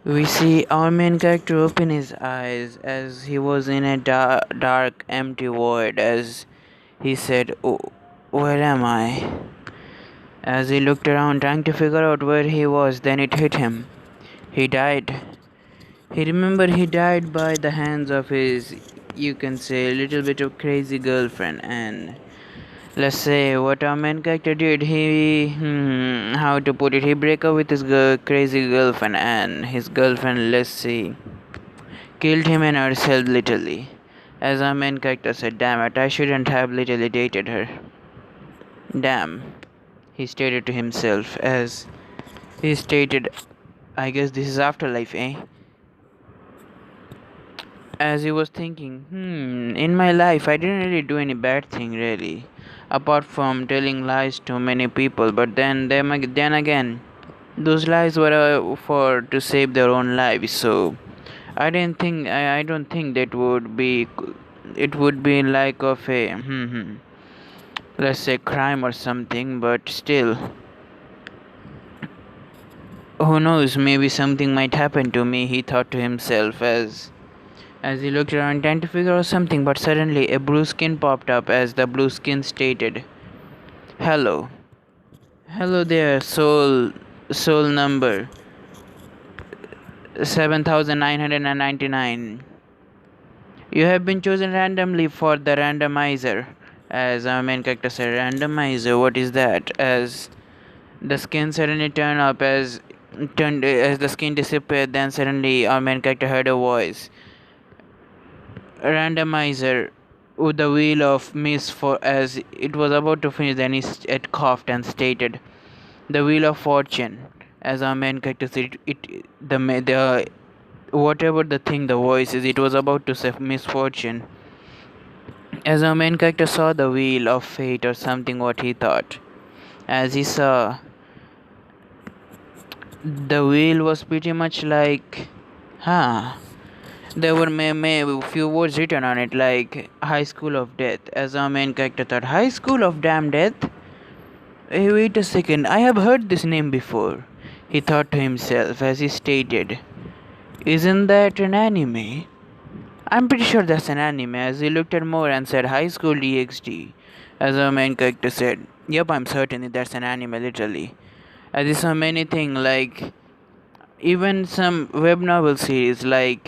We see our main character open his eyes as he was in a dark, empty void as he said, "Oh, where am I?" As he looked around trying to figure out where he was, then it hit him. He died. He remembered he died by the hands of his, you can say, little bit of crazy girlfriend. And let's say what our main character did, how to put it, he break up with his crazy girlfriend, and his girlfriend, let's see, killed him and herself literally. As our main character said, damn it, I shouldn't have literally dated her. Damn, he stated to himself as he stated, I guess this is afterlife, eh? As he was thinking, in my life I didn't really do any bad thing really, apart from telling lies to many people. But then again, those lies were for to save their own lives. So I don't think that would be it would be like of a let's say crime or something. But still, who knows? Maybe something might happen to me. He thought to himself as he looked around trying to figure out something, but suddenly a blue skin popped up as the blue skin stated, "Hello. Hello there, soul number 7999. You have been chosen randomly for the randomizer." As our main character said, "Randomizer, what is that?" As the skin suddenly turned as the skin disappeared, then suddenly our main character heard a voice. Randomizer with the wheel of miss for as it was about to finish, then it coughed and stated, "The wheel of fortune." As our main character said, the whatever the thing the voice is, it was about to say misfortune. As our main character saw the wheel of fate or something, what he thought, as he saw the wheel was pretty much like, huh. There were few words written on it like High School of Death. As our main character thought, High School of Damn Death? Hey, wait a second, I have heard this name before. He thought to himself as he stated, "Isn't that an anime?" "I'm pretty sure that's an anime." As he looked at more and said, "High School DxD." As our main character said, "Yep, I'm certain that's an anime literally." As he saw many things like even some web novel series like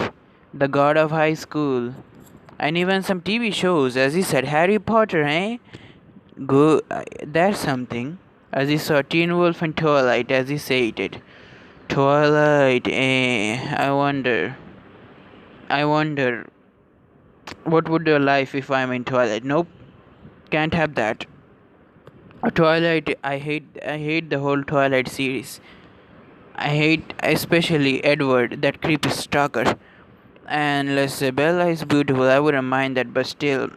The God of High School, and even some TV shows. As he said, "Harry Potter, eh? Go, that's something." As he saw Teen Wolf and Twilight, as he said it. Twilight, eh? I wonder, what would your life if I'm in Twilight? Nope, can't have that. Twilight, I hate the whole Twilight series. I hate especially Edward, that creepy stalker. And let's say Bella is beautiful, I wouldn't mind that, but still,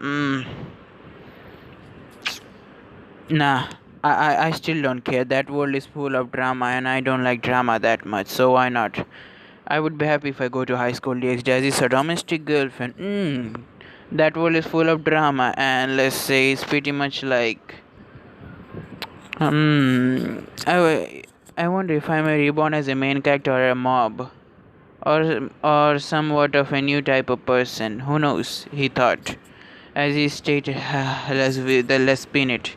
nah. I still don't care. That world is full of drama, and I don't like drama that much, so why not? I would be happy if I go to High School DxD as a domestic girlfriend. That world is full of drama, and let's say it's pretty much like, I wonder if I may reborn as a main character or a mob, or somewhat of a new type of person. Who knows? He thought, as he stated, let's spin it.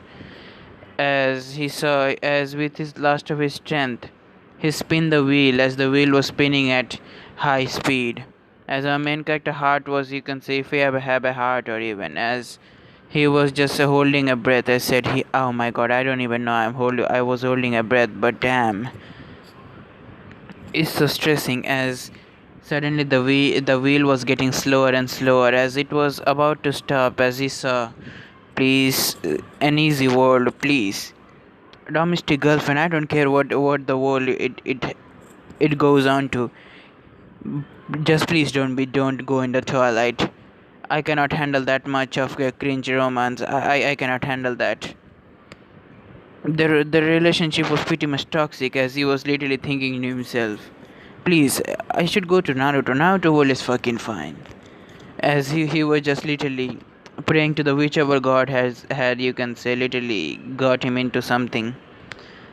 As he saw, as with his last of his strength, he spun the wheel as the wheel was spinning at high speed. As our main character heart was, you can say, if he ever have a heart, or even as he was just holding a breath. I said, oh my god, I don't even know I was holding a breath, but damn, it's so stressing. As suddenly the wheel was getting slower and slower as it was about to stop. As he saw, "Please, an easy world, please. Domestic girlfriend, I don't care what the world it goes on to. Just please don't go in the Twilight. I cannot handle that much of a cringe romance. I cannot handle that." The relationship was pretty much toxic as he was literally thinking to himself, "Please, I should go to Naruto. Naruto world is fucking fine." As he was just literally praying to the whichever god has had, you can say, literally got him into something.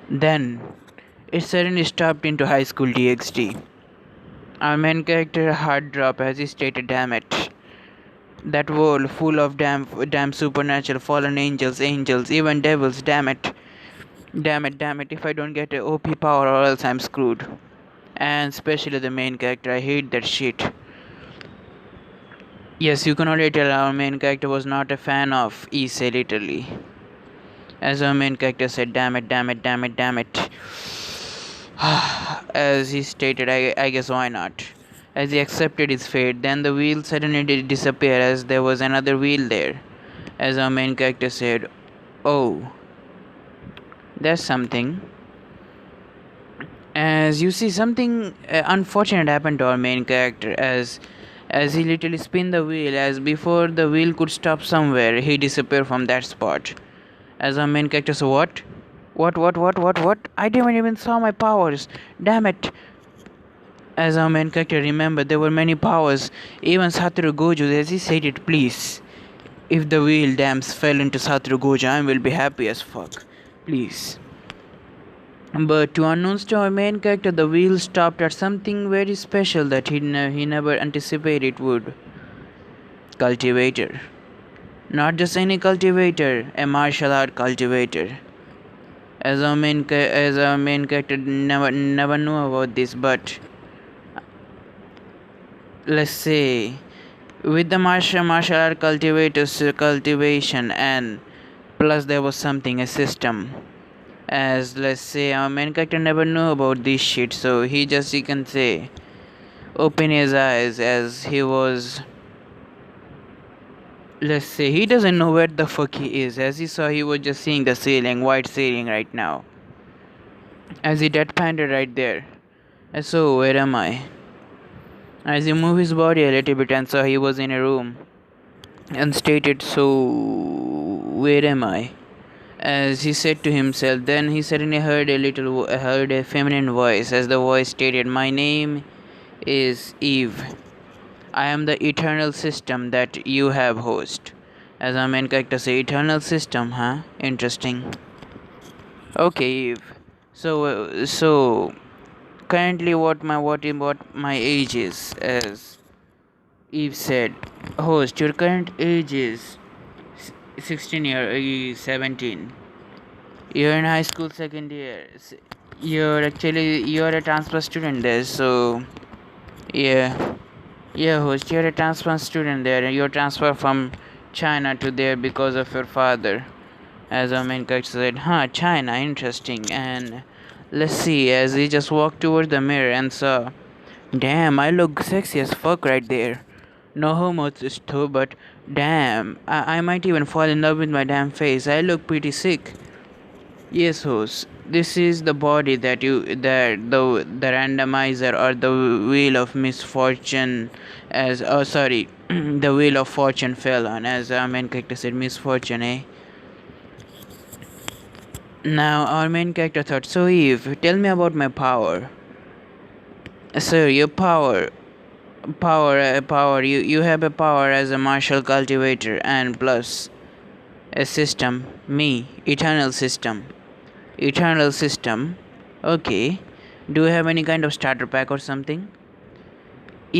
Then it suddenly stopped into High School DxD. Our main character heart dropped as he stated, "Damn it. That world full of damn supernatural fallen angels, even devils, damn it. Damn it, if I don't get a OP power or else I'm screwed." And especially the main character, I hate that shit. Yes, you can already tell our main character was not a fan of Issei, literally. As our main character said, "Damn it, damn it, damn it, damn it." As he stated, I guess why not? As he accepted his fate, then the wheel suddenly did disappear as there was another wheel there. As our main character said, "Oh, that's something." As you see, something unfortunate happened to our main character as he literally spin the wheel, as before the wheel could stop somewhere, he disappeared from that spot. As our main character said, "What? What? I didn't even saw my powers. Damn it." As our main character remembered, there were many powers. Even Satoru Gojo, as he said it, "Please, if the wheel dams fell into Satoru Gojo, I will be happy as fuck. Please." But to announce to our main character, the wheel stopped at something very special that he never anticipated it would. Cultivator. Not just any cultivator, a martial art cultivator. As our main character never knew about this, but let's say with the martial art cultivation, and plus there was something, a system. As let's say our main character never knew about this shit, so he can say open his eyes, as he was, let's say, he doesn't know where the fuck he is. As he saw, he was just seeing the ceiling, white ceiling right now, as he deadpanned right there. And so where am I? As he moved his body a little bit and saw he was in a room and stated, "So where am I?" As he said to himself, then he suddenly heard a feminine voice, as the voice stated, "My name is Eve. I am the eternal system that you have host." As our main character say, "Eternal system, huh? Interesting. Okay, Eve. So currently what my age is?" As Eve said, "Host, your current age is 17. You're in high school second year. You're a transfer student there, so yeah." "Yeah, host, you're a transfer student there, and you're transferred from China to there because of your father." As our main character said, "Huh, China, interesting." And let's see, as he just walked towards the mirror and saw, "Damn, I look sexy as fuck right there. No homo though, but damn, I might even fall in love with my damn face. I look pretty sick." "Yes, host. This is the body that the randomizer or the wheel of misfortune, as sorry, the wheel of fortune fell on." As our main character said, "Misfortune, eh?" Now our main character thought, "So Eve, tell me about my power." "Sir, your power. You have a power as a martial cultivator, and plus a system, me, eternal system." "Eternal system? Okay. Do you have any kind of starter pack or something?"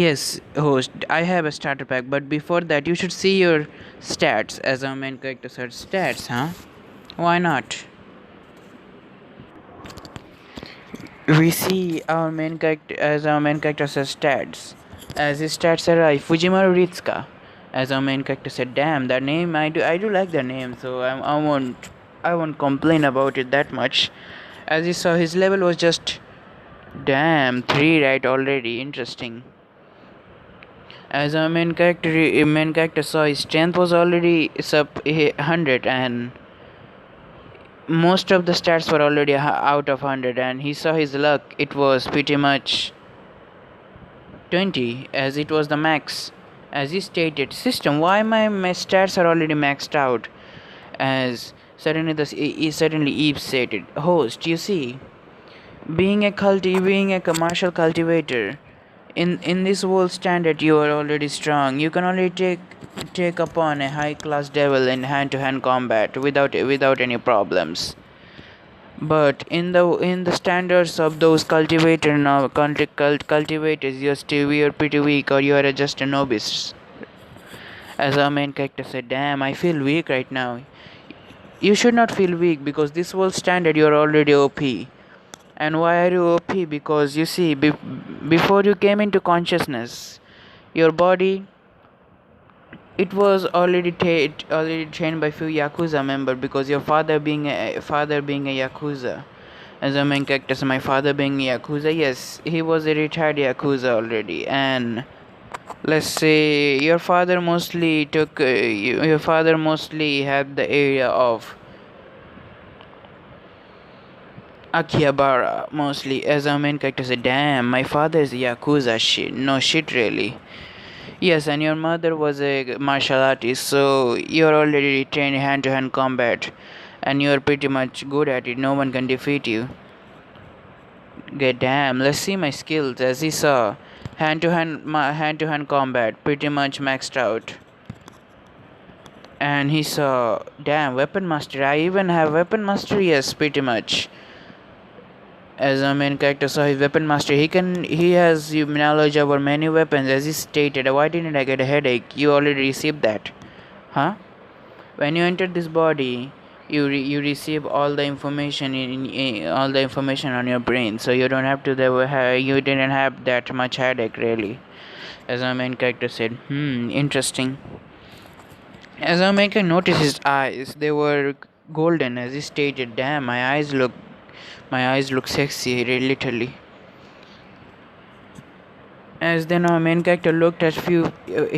"Yes, host, I have a starter pack, but before that, you should see your stats." As our main character said, "Stats, huh? Why not?" We see our main character says stats. As his stats are Fujimaru Ritsuka. As our main character said, "Damn, that name, I do like that name, so I won't complain about it that much." As he saw, his level was just, damn, 3 right already. Interesting. As our main character saw, his strength was already sub 100, and most of the stats were already out of 100, and he saw his luck, it was pretty much 20, as it was the max. As he stated, "System, why my stats are already maxed out?" As suddenly Eve stated, "Host, you see, being a commercial cultivator, in this world standard, you are already strong. You can only take upon a high class devil in hand to hand combat without any problems. But in the standards of those cultivators, you're pretty weak, or you are just a novice. As our main character said, "Damn, I feel weak right now." You should not feel weak, because this world standard you're already OP. And why are you OP? Because you see, before you came into consciousness, your body, it was already trained by few yakuza member, because your father being a yakuza. As a main character, so my father being a yakuza, yes, he was a retired yakuza already. And let's say your father mostly had the area of Akihabara mostly. As our main character said, "Damn, my father is a yakuza." Shit, no shit, really. Yes, and your mother was a martial artist, so you're already trained hand-to-hand combat, and you're pretty much good at it. No one can defeat you. Get damn, let's see my skills. As he saw, hand-to-hand combat, pretty much maxed out. And he saw, damn, weapon master. I even have weapon master. Yes, pretty much. As a main character saw his weapon master, he has knowledge over many weapons. As he stated, "Why didn't I get a headache?" You already received that, huh? When you enter this body, you receive all the information all the information on your brain, so you don't have to you didn't have that much headache, really. As our main character said, interesting. As our main character noticed his eyes, they were golden. As he stated, "Damn, my eyes look sexy, literally." As then our main character looked at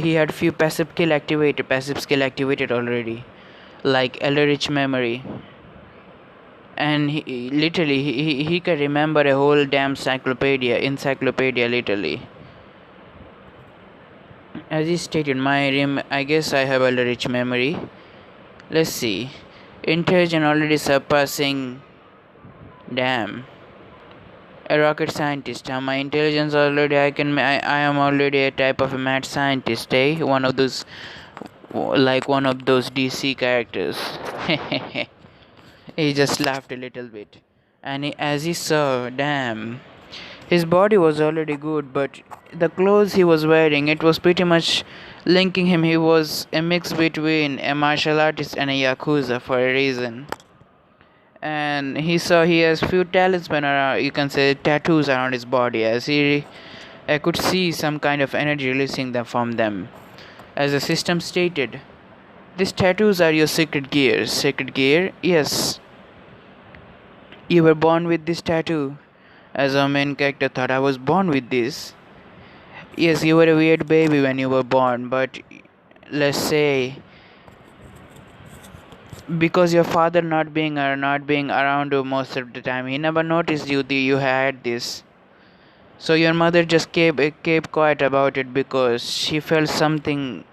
he had few passive skill activated already, like elder rich memory. And he can remember a whole damn encyclopedia literally. As he stated, I guess I have elder rich memory. Let's see, intelligence already surpassing, damn, a rocket scientist. My intelligence already, I am already a type of a mad scientist, eh? One of those DC characters. He just laughed a little bit. And as he saw, damn, his body was already good, but the clothes he was wearing, it was pretty much linking him. He was a mix between a martial artist and a yakuza for a reason. And he saw he has few talisman around, you can say tattoos around his body. As I could see some kind of energy releasing them from them. As the system stated, "These tattoos are your secret gear." Secret gear? Yes. You were born with this tattoo. As our main character thought, "I was born with this." Yes, you were a weird baby when you were born, but let's say, because your father not being around you most of the time, he never noticed you had this. So your mother just kept quiet about it, because she felt something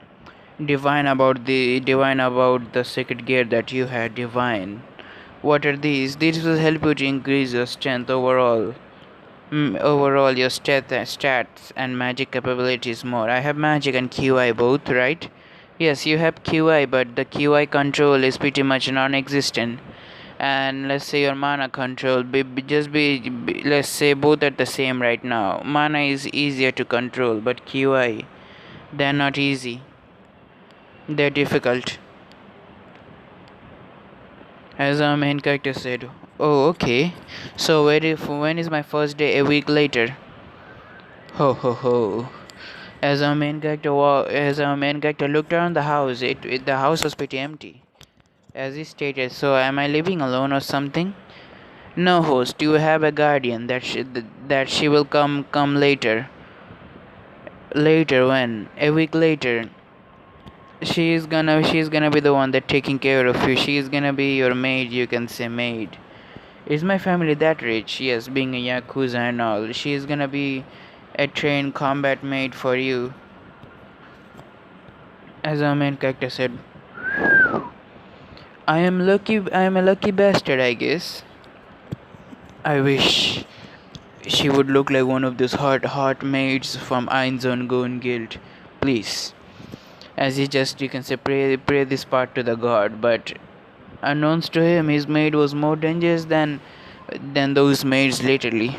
divine about the secret gear that you had. Divine. What are these? These will help you to increase your strength overall. Overall, your stats and magic capabilities more. I have magic and QI both, right? Yes, you have QI, but the QI control is pretty much non-existent. And let's say your mana control, let's say both are the same right now. Mana is easier to control, but QI, they're not easy. They're difficult. As our main character said, "Oh, okay. So when is my first day?" A week later. Ho ho ho. As our main character looked around the house, the house was pretty empty. As he stated, "So am I living alone or something?" "No, host. You have a guardian. That she will come later. Later when? A week later. She's gonna be the one that taking care of you. She's gonna be your maid. You can say maid." "Is my family that rich?" "Yes, being a yakuza and all. She's gonna be a trained combat maid for you." As our main character said, I am a lucky bastard, I guess. I wish she would look like one of those hot maids from Einzone Gone Guild. Please." As you can say, pray this part to the god. But unknowns to him, his maid was more dangerous than than those maids literally.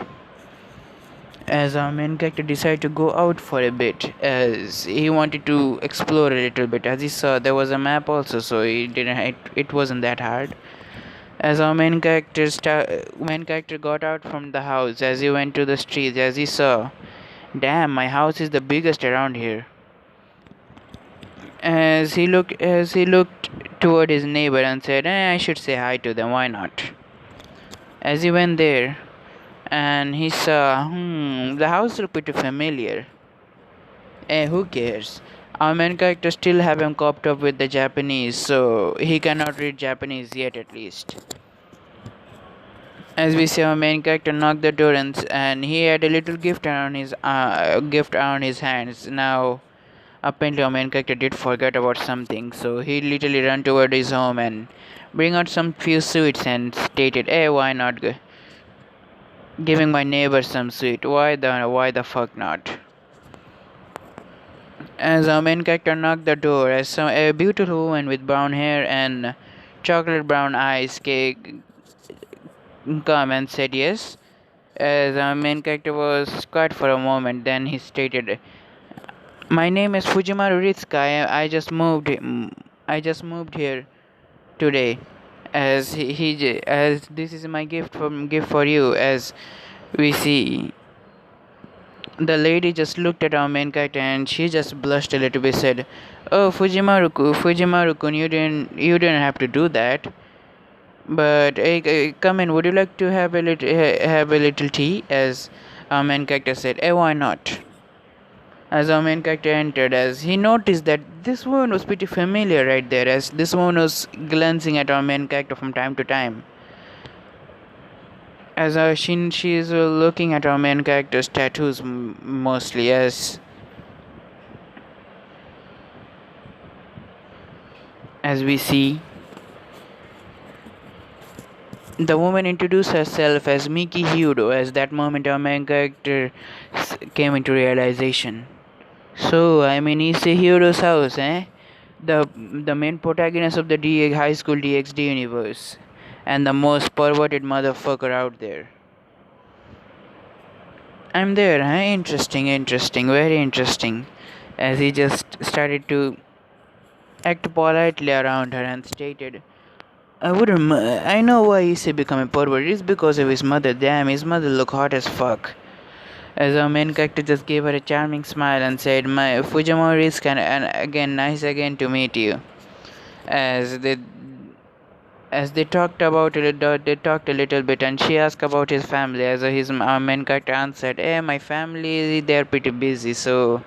As our main character decided to go out for a bit, as he wanted to explore a little bit. As he saw there was a map also, so it wasn't that hard. As our main character got out from the house, as he went to the streets, as he saw, damn, my house is the biggest around here. As he looked toward his neighbor and said, I should say hi to them, why not? As he went there, and he saw, the house looked pretty familiar. Who cares? Our main character still haven't coped up with the Japanese, so he cannot read Japanese yet at least. As we see, our main character knocked the door and he had a little gift around his hands. Now, apparently, our main character did forget about something, so he literally ran toward his home and bring out some few sweets and stated, "Hey, why not giving my neighbor some sweet? Why the fuck not?" As our main character knocked the door, a beautiful woman with brown hair and chocolate brown eyes come and said yes. As our main character was quiet for a moment, then he stated, "My name is Fujimaru Ritsuka. I just moved here today. As this is my gift for you." As we see, the lady just looked at our main character and she just blushed a little bit. Said, "Oh, Fujimaru-kun, you didn't have to do that. But hey, come in. Would you like to have a little tea?" As our main character said, why not?" As our main character entered, as he noticed that this woman was pretty familiar right there, as this woman was glancing at our main character from time to time. As she is looking at our main character's tattoos mostly, as we see, the woman introduced herself as Miki Hyudo. As that moment, our main character came into realization. So, I'm in Issei Hyodo's house, eh? The main protagonist of the High School DxD universe, and the most perverted motherfucker out there. I'm there, huh? Interesting, very interesting. As he just started to act politely around her and stated, I know why Issei became a pervert. It's because of his mother. Damn, his mother look hot as fuck." As our main character just gave her a charming smile and said, "My Fujimori is and again nice again to meet you." As they talked a little bit, and she asked about his family. As our main character answered, my family, they're pretty busy, so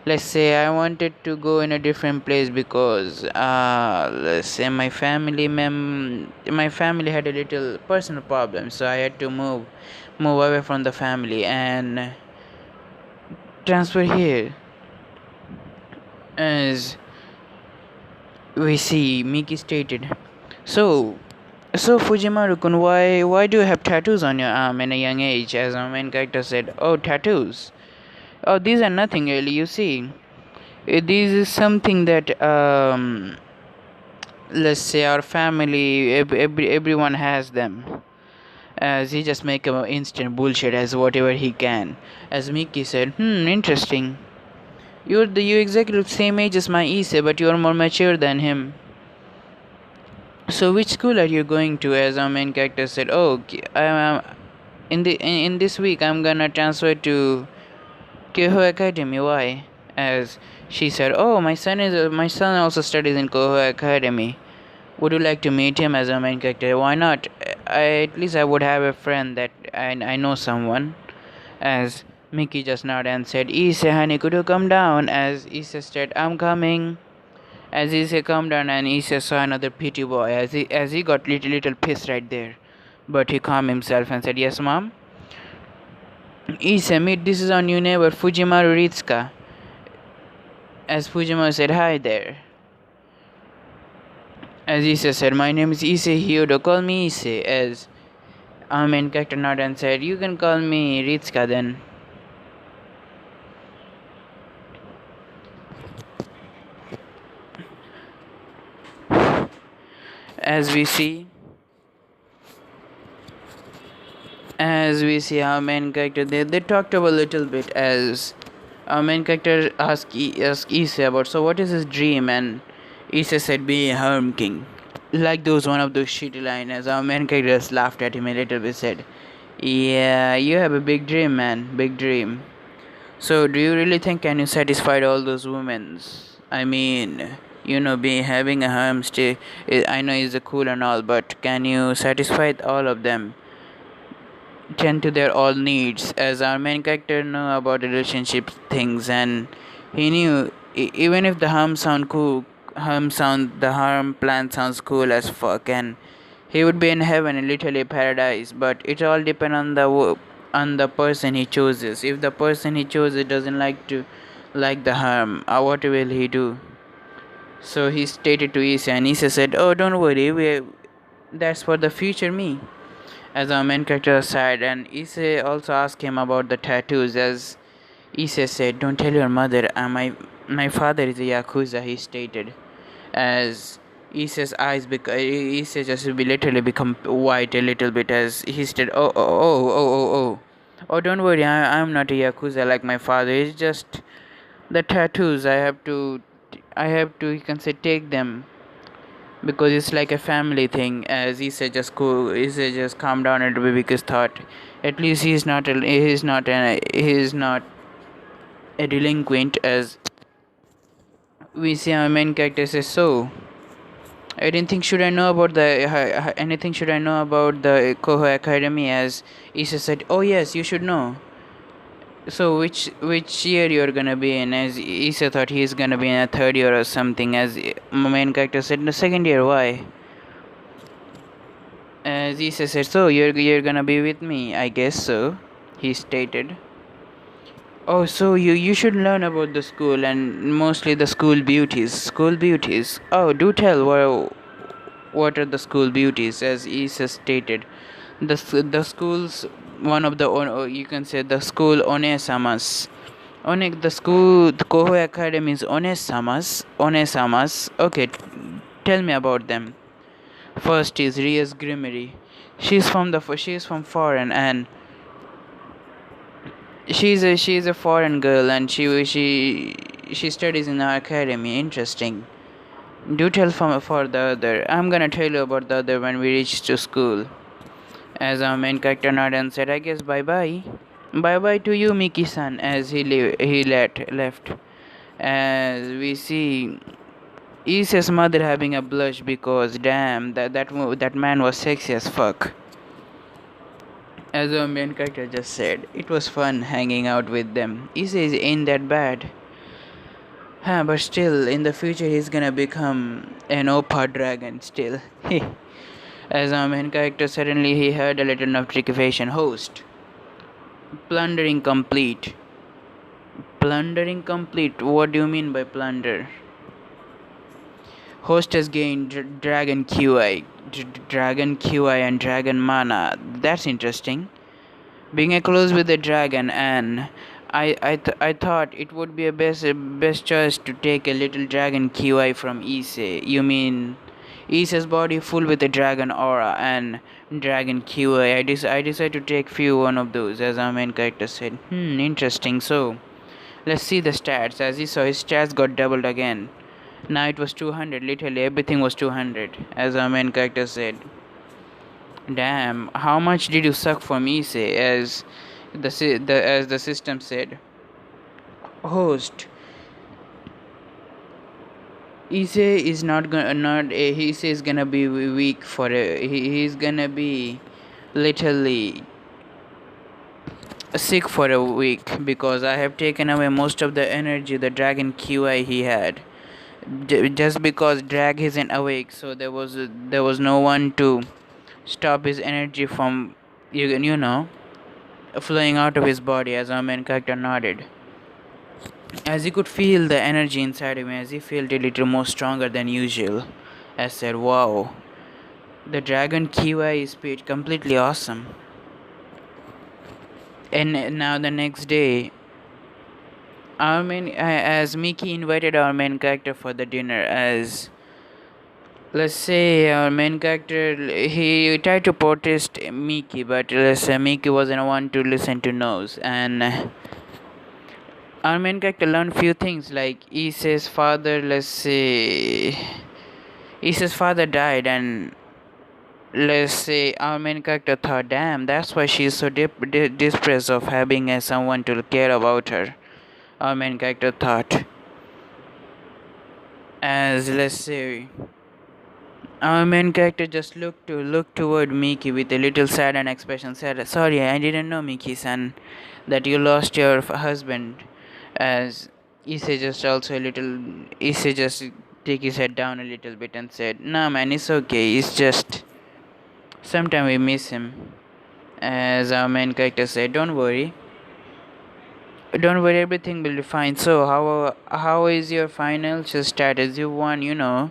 let's say I wanted to go in a different place because let's say my family had a little personal problem, so I had to move away from the family and transfer here." As we see, Miki stated, "So, Fujimaru-kun, why do you have tattoos on your arm in a young age?" As our main character said, "Oh, tattoos. Oh, these are nothing really. You see, this is something that let's say our family, everyone has them." As he just make a instant bullshit as whatever he can. As Miki said, interesting. You exactly the same age as my Issei, but you're more mature than him. So which school are you going to?" As our main character said, "Oh, in this week I'm gonna transfer to Kyoho Academy." "Why?" As she said, "Oh, my son also studies in Kyoho Academy. Would you like to meet him?" As our main character, "Why not? At least I would have a friend that I know someone." As Miki just nodded and said, "Issei, honey, could you come down?" As Issei said, "I'm coming." As Issei come down, and Issei saw another pretty boy. As he got little pissed right there, but he calmed himself and said, "Yes, mom." "Issei, meet, this is our new neighbor, Fujimaru Ritsuka." As Fujimaru said, "Hi there." As Issei said, "My name is Issei Hyodo, call me Issei." As our main character nodded and said, "You can call me Ritsuka then." As we see, as we see our main character, they talked about a little bit as our main character asked Issei about, so what is his dream, and Issei said be a harm king. Like those one of those shitty lines, as our main character just laughed at him a little bit, said, yeah, you have a big dream, man, big dream. So do you really think can you satisfy all those women? I mean, be having a harem stay, I know is a cool and all, but can you satisfy all of them? Tend to their all needs, as our main character know about relationship things, and he knew even if the harm plan sounds cool as fuck, and he would be in heaven, literally paradise, but it all depends on the person he chooses. If the person he chooses doesn't like the harm, what will he do? So he stated to Issei, and Issei said, oh, don't worry, that's for the future me. As our main character aside, and Issei also asked him about the tattoos, as Issei said, don't tell your mother, my father is a Yakuza, he stated. As Issei just literally become white a little bit, as he said, oh, don't worry, I'm not a Yakuza like my father, it's just the tattoos, you can say, take them because it's like a family thing. As he said just calm down a little bit, because thought at least he's not a delinquent. As we see our main character says, so I didn't think should I know about anything should I know about the Koho Academy. As Issa said, oh yes, you should know. So which year you're gonna be in? As Issa thought he's gonna be in a third year or something. As my main character said, the second year. Why? As Issa said, so you're gonna be with me, I guess so. He stated. Oh, so you should learn about the school and mostly the school beauties. School beauties. Oh, do tell what are the school beauties? As Issa stated, the school's one of the you can say the school One-samas. The Koho Academy is One-samas. Okay, tell me about them. First is Ria's Grimmery. She's from foreign, and she's a foreign girl, and she studies in our academy. Interesting. Do tell for the other. I'm gonna tell you about the other when we reach to school. As our main character nodded and said, I guess bye bye. Bye bye to you, Miki-san, as he left. As we see Issa's mother having a blush because damn that man was sexy as fuck. As our main character just said, it was fun hanging out with them. Issei ain't that bad. But still, in the future, he's gonna become an Opa dragon still. As our main character, suddenly he heard a little notification. Host. Plundering complete. Plundering complete? What do you mean by plunder? Host has gained Dragon QI. Dragon QI and Dragon Mana. That's interesting. Being a close with the dragon, and I thought it would be a best choice to take a little dragon QI from Issei. You mean Issei's body full with a dragon aura and dragon QI. I decided to take one of those, as our main character said. Interesting. So let's see the stats. As he saw, his stats got doubled again. Now it was 200. Literally everything was 200, as our main character said. Damn, how much did you suck from Issei? As the system said. Host. Issei is Issei is gonna be weak for he's gonna be literally sick for a week, because I have taken away most of the energy, the dragon QI he had. Just because drag isn't awake, so there was no one to stop his energy from flowing out of his body. As our main character nodded, as he could feel the energy inside him, as he felt a little more stronger than usual. I said, wow, the dragon QI is completely awesome. And now the next day, as Miki invited our main character for the dinner, as let's say our main character, he tried to protest Miki, but let's say Miki wasn't one to listen to no's, and our main character learned few things like Issa's father died, and let's say our main character thought, damn, that's why she's so depressed of having someone to care about her. Our main character thought, as let's say our main character just looked toward Miki with a little saddened expression. Said, "Sorry, I didn't know, Miki-san, that you lost your husband." As Issei just also a little, Issei just take his head down a little bit and said, "No, man, it's okay. It's just sometimes we miss him." As our main character said, don't worry, everything will be fine." So, how is your financial status? You won, you know.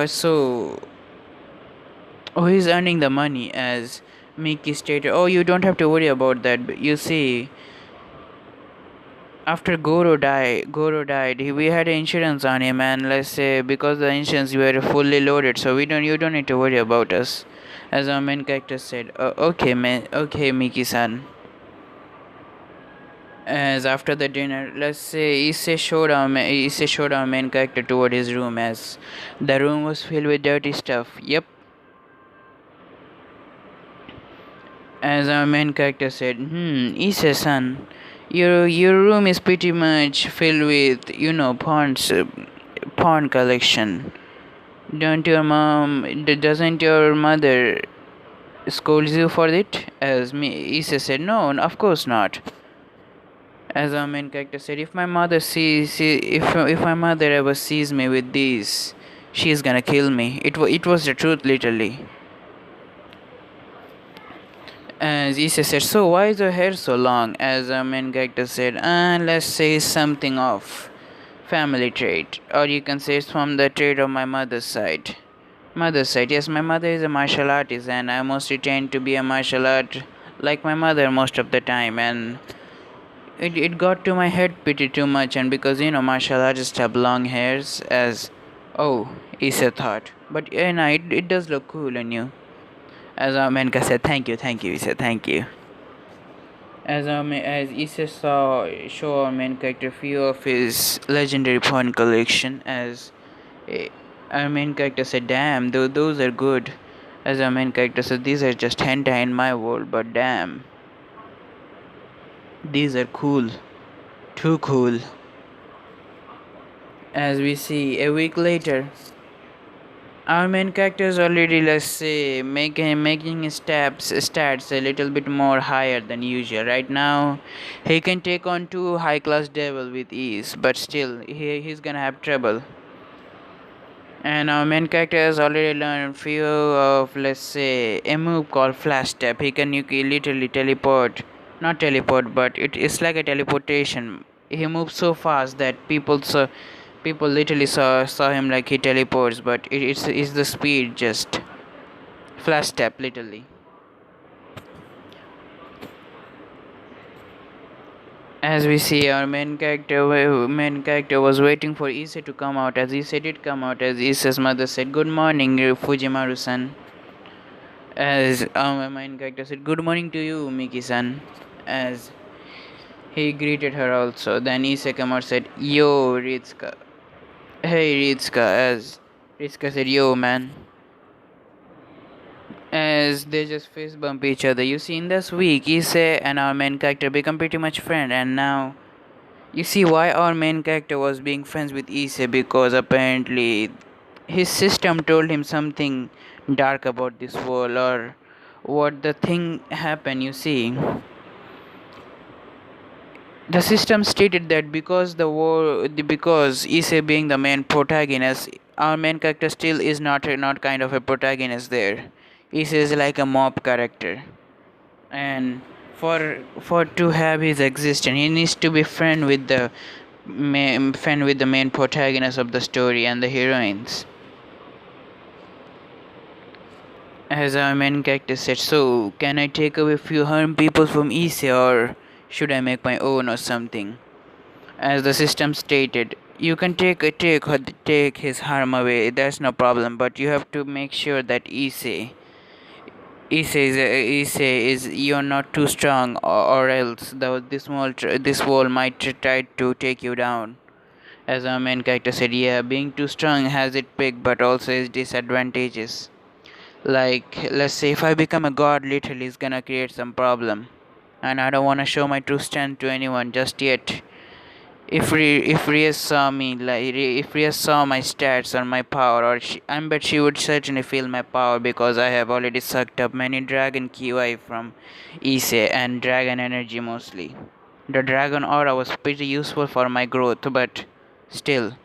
So who is earning the money? As Miki stated, "Oh, you don't have to worry about that. But you see, after Goro died, we had insurance on him, and let's say because the insurance we were fully loaded, so you don't need to worry about us." As our main character said, "Okay, man, okay, Miki-san." As after the dinner, let's say Issei showed our main character toward his room, as the room was filled with dirty stuff. Yep. As our main character said, Issei-san, your room is pretty much filled with, you know, porn collection. Doesn't your mother scold you for it?" As Issei said, "No, of course not." As our main character said, if my mother ever sees me with these, she's gonna kill me." It was the truth, literally. As Issa said, "So why is your hair so long?" As our main character said, let's say something of family trait, or you can say it's from the trait of my mother's side. Mother's side, yes, my mother is a martial artist, and I mostly tend to be a martial art like my mother most of the time, and it got to my head pretty too much, and because you know martial artists have long hairs, as oh, Issa thought, but yeah, no, it does look cool on you. As our Menka said, thank you, he said, "Thank you." As Issa show our main character few of his legendary porn collection, as eh, our main character said, "Damn, those are good." As our main character said, "These are just hentai in my world, but damn, these are cool, too cool." As we see a week later, our main character is already, let's say, making his stats a little bit more higher than usual. Right now, he can take on 2 high-class devil with ease, but still, he's gonna have trouble. And our main character has already learned few of, let's say, a move called flash step. You can literally teleport, not teleport, but it's like a teleportation. He moves so fast that people literally saw him like he teleports, but it's the speed, just flash step, literally. As we see, our main character was waiting for Issei to come out. As Issei did come out, as Issei's mother said, "Good morning, Fujimaru-san." As our main character said, "Good morning to you, Miki-san." As he greeted her also. Then Issei came out, said, "Yo, Ritsuka." "Hey, Ritsuka." As Ritsuka said, "Yo, man." As they just face bump each other. You see, in this week, Issei and our main character become pretty much friends, and now you see why our main character was being friends with Issei, because apparently his system told him something dark about this world, or what the thing happened. You see, the system stated that because Issei being the main protagonist, our main character still is not kind of a protagonist there. Issei is like a mob character, and for to have his existence, he needs to be friend with the main protagonist of the story and the heroines. As our main character said, "So can I take away few harm people from Issei, or should I make my own or something?" As the system stated, You can take his harm away. That's no problem. But you have to make sure that Issei is you're not too strong, or else this wall might try to take you down. As our main character said, yeah, being too strong has its pick, but also its disadvantages. Like, let's say if I become a god, literally, it's gonna create some problem, and I don't wanna show my true strength to anyone just yet. If Rhea saw me, if Rhea saw my stats or my power, I bet she would certainly feel my power because I have already sucked up many dragon QI from Issei and dragon energy mostly. The dragon aura was pretty useful for my growth, but still,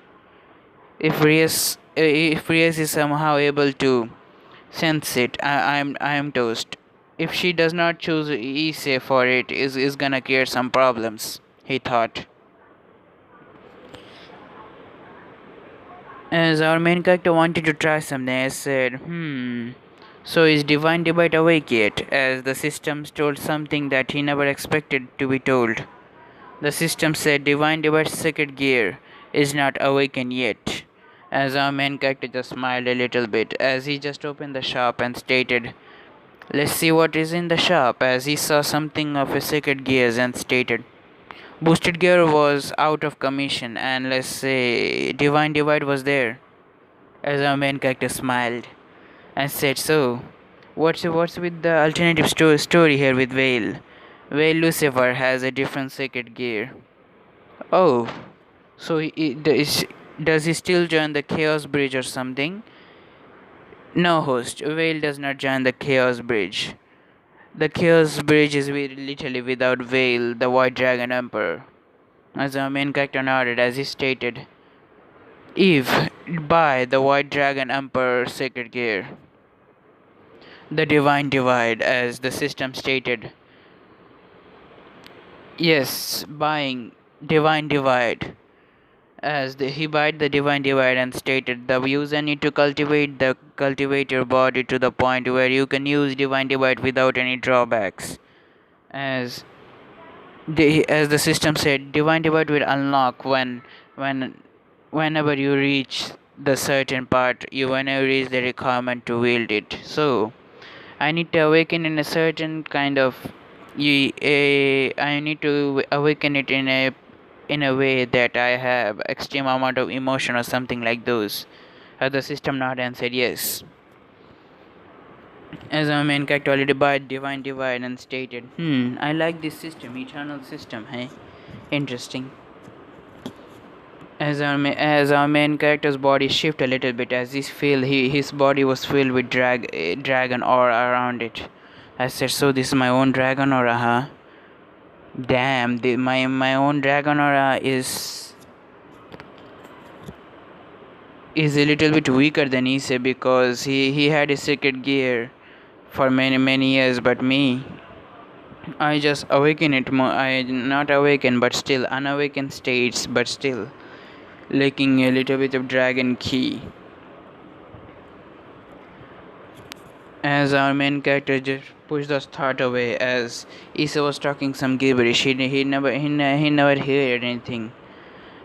if Reyes is somehow able to sense it, I am toast. If she does not choose Issei for it, is gonna create some problems, he thought. As our main character wanted to try something, I said, so is Divine Divide awake yet? As the system told something that he never expected to be told. The system said Divine Divide's second gear is not awakened yet. As our main character just smiled a little bit as he just opened the shop and stated, let's see what is in the shop, as he saw something of a second gears and stated, Boosted gear was out of commission, and let's say Divine Divide was there. As our main character smiled and said, so, what's with the alternative story here with Vale? Vale Lucifer has a different secret gear. Oh, so does he still join the Chaos Bridge or something? No, host. Vale does not join the Chaos Bridge. The Chaos Bridge is literally without Vale, the White Dragon Emperor. As our main character nodded as he stated, Eve, buy the White Dragon Emperor Sacred Gear. The Divine Divide, as the system stated. Yes, buying Divine Divide. As he bought the Divine Divide and stated, the user need to cultivate your body to the point where you can use Divine Divide without any drawbacks. As the system said, Divine Divide will unlock when whenever you reach the certain part, whenever you reach the requirement to wield it. So I need to awaken in a certain kind of I need to awaken it in a way that I have extreme amount of emotion or something like those. The system nodded and said yes. As our main character already bought Divine Divide and stated, I like this system, eternal system, hey? Interesting. As our main character's body shifted a little bit as his body was filled with dragon aura around it. I said, so this is my own dragon aura, huh? Damn, my own dragon aura is a little bit weaker than Issei because he had his secret gear for many years, but me, I just awaken it more. I not awaken, but still unawakened states, but still lacking a little bit of dragon key. As our main character just pushed the thought away, as Issei was talking some gibberish, he never heard anything.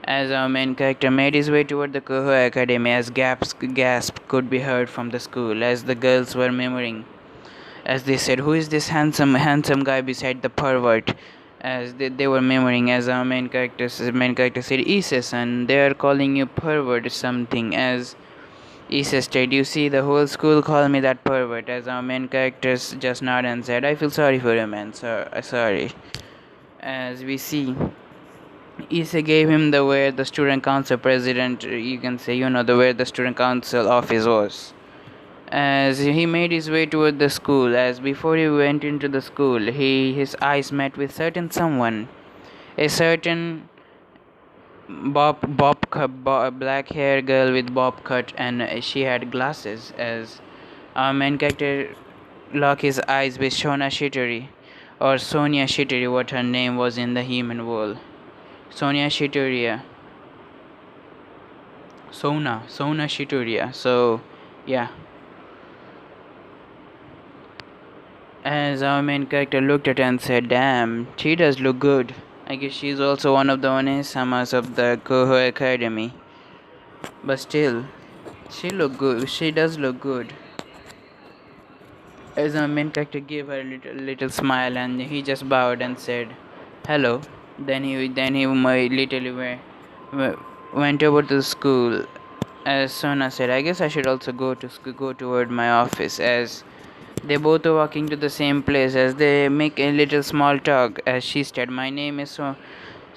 As our main character made his way toward the Koho Academy, as gasp could be heard from the school, as the girls were murmuring, as they said, "Who is this handsome guy beside the pervert?" As they were murmuring, as our main character said, Issei-san, they are calling you pervert or something. As Issei said, you see, the whole school called me that pervert. As our main characters just nodded and said, I feel sorry for you, man. Sorry. As we see, Issei gave him the where the student council president, you can say, the where the student council office was. As he made his way toward the school, as before he went into the school, his eyes met with someone, a certain black hair girl with bob cut, and she had glasses. As our main character locked his eyes with Shona Shitori, or Sonia Shitori, what her name was in the human world. Sonia Shitoria. Sona Shitoria. So, yeah. As our main character looked at her and said, damn, she does look good. I guess she's also one of the Onesamas of the Koho Academy. But still, she look good. She does look good. As our main character gave her a little smile, and he just bowed and said, "Hello." Then he literally went over to the school. As Sona said, "I guess I should also go to school, go toward my office." As they both are walking to the same place, as they make a little small talk, as she said, "My name is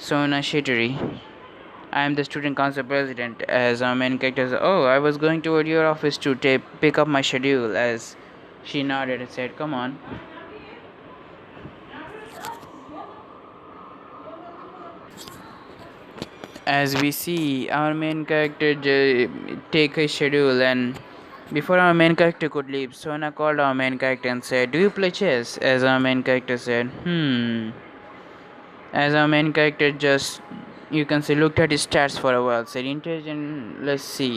Sona Shittery. I am the student council president." As our main character said, "Oh, I was going toward your office to pick up my schedule." As she nodded and said, "Come on." As we see our main character take his schedule, and before our main character could leave, Sona called our main character and said, "Do you play chess?" As our main character said, As our main character just, you can say, looked at his stats for a while, said, "Intelligent, let's see.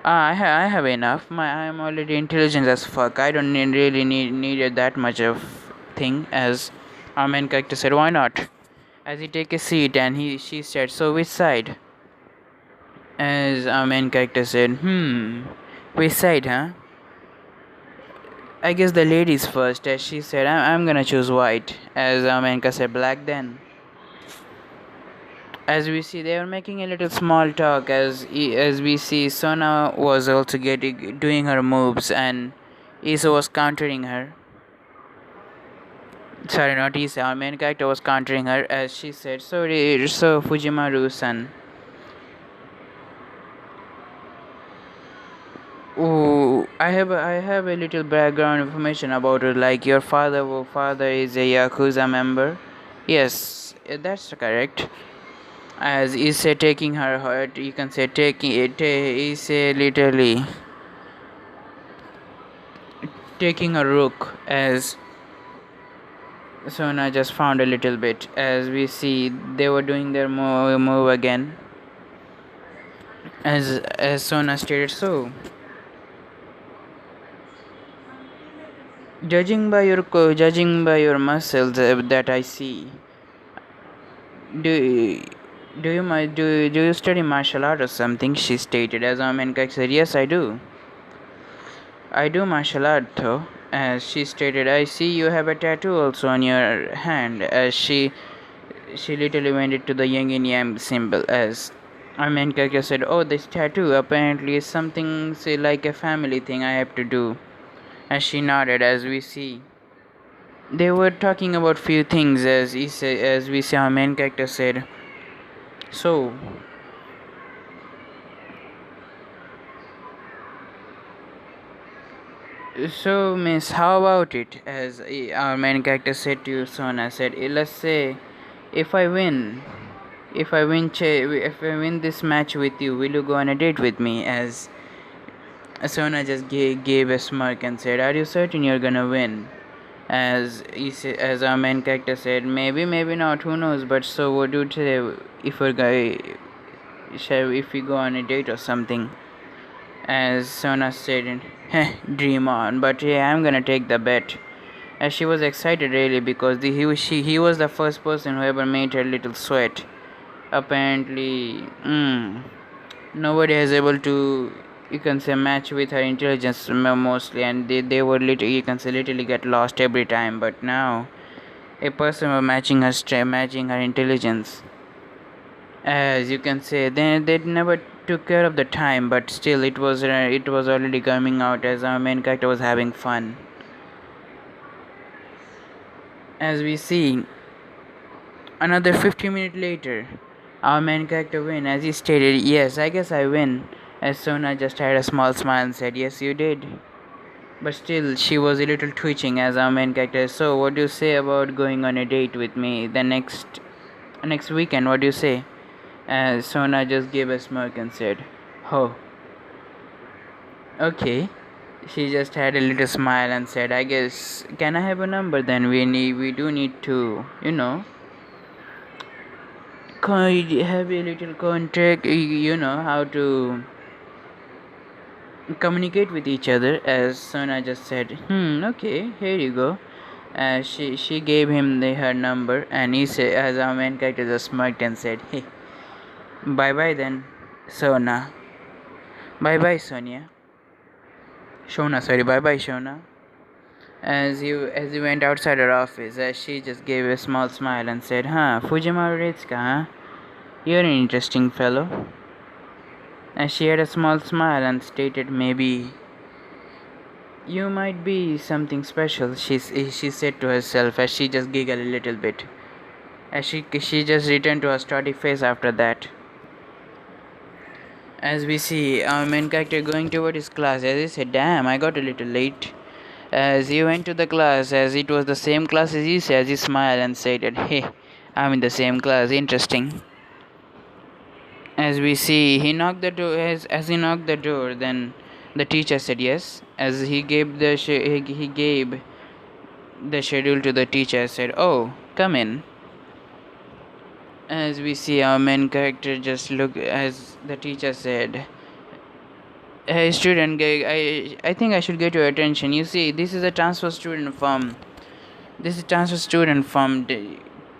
I have enough. I am already intelligent as fuck. I don't really needed that much of thing." As our main character said, "Why not?" As he take a seat, and she said, "So which side?" As our main character said, "Which side, huh? I guess the ladies first." As she said, I'm gonna choose white." As our main character said, "Black then." As we see, they are making a little small talk. As we see, Sona was also doing her moves, and Issei was countering her. Sorry, not Issei. Our main character was countering her, as she said, "Sorry, so Fujimaru-san. Oh, I have a little background information about her. Like your father is a yakuza member." "Yes, that's correct." As Issei taking her heart, you can say taking it. Issei literally taking a rook, as Sona just found a little bit. As we see, they were doing their move again. As Sona stated, "So, judging by your muscles that I see, do do you study martial art or something?" She stated. As Amenka said, "Yes, I do. I do martial art though." As she stated, "I see you have a tattoo also on your hand." As she literally went it to the yin and yang symbol. As our main character said, "Oh, this tattoo apparently is something, say, like a family thing I have to do." As she nodded, as we see, they were talking about few things. As we see, our main character said, "So, miss, how about it?" As our main character said to Sona, said, "Let's say, if I win, if I win this match with you, will you go on a date with me?" As Sona just gave a smirk and said, "Are you certain you're gonna win?" As our main character said, "Maybe, maybe not. Who knows? But so, what do you say if if we go on a date or something?" As Sona said, "Dream on. But yeah, I'm gonna take the bet." As she was excited really, because he was the first person who ever made her little sweat. Apparently, nobody has able to, you can say, match with her intelligence mostly, and they were you can say, literally get lost every time. But now a person was matching her intelligence. As you can say, they never took care of the time, but still it was already coming out, as our main character was having fun. As we see, another 15 minutes later, our main character win. As he stated, "Yes, I guess I win." As Sona just had a small smile and said, "Yes, you did." But still, she was a little twitching. As our main character, "So, what do you say about going on a date with me the next weekend? What do you say?" As Sona just gave a smirk and said, "Oh, okay." She just had a little smile and said, "I guess, can I have a number then? We do need to, have a little contract, how to communicate with each other." As Sona just said, "Okay, here you go." She gave him her number, and he said, as our main character just smirked and said, "Hey, bye bye then, Sona. Bye bye, Sonia. Shona, sorry, bye bye, Shona." As you went outside her office, she just gave a small smile and said, Fujimaru Ritsuka, huh? You're an interesting fellow." As she had a small smile and stated, "Maybe you might be something special," she said to herself as she just giggled a little bit. As she just returned to her static face after that. As we see our main character going toward his class, as he said, "Damn, I got a little late." As he went to the class, as it was the same class as Issei, as he smiled and said, "Hey, I'm in the same class, interesting." As we see, he knocked the door. As he knocked the door, then the teacher said yes. As he gave he gave the schedule to the teacher, said, "Oh, come in." As we see, our main character just look as the teacher said, "Hey student, I think I should get your attention. You see, this is a transfer student from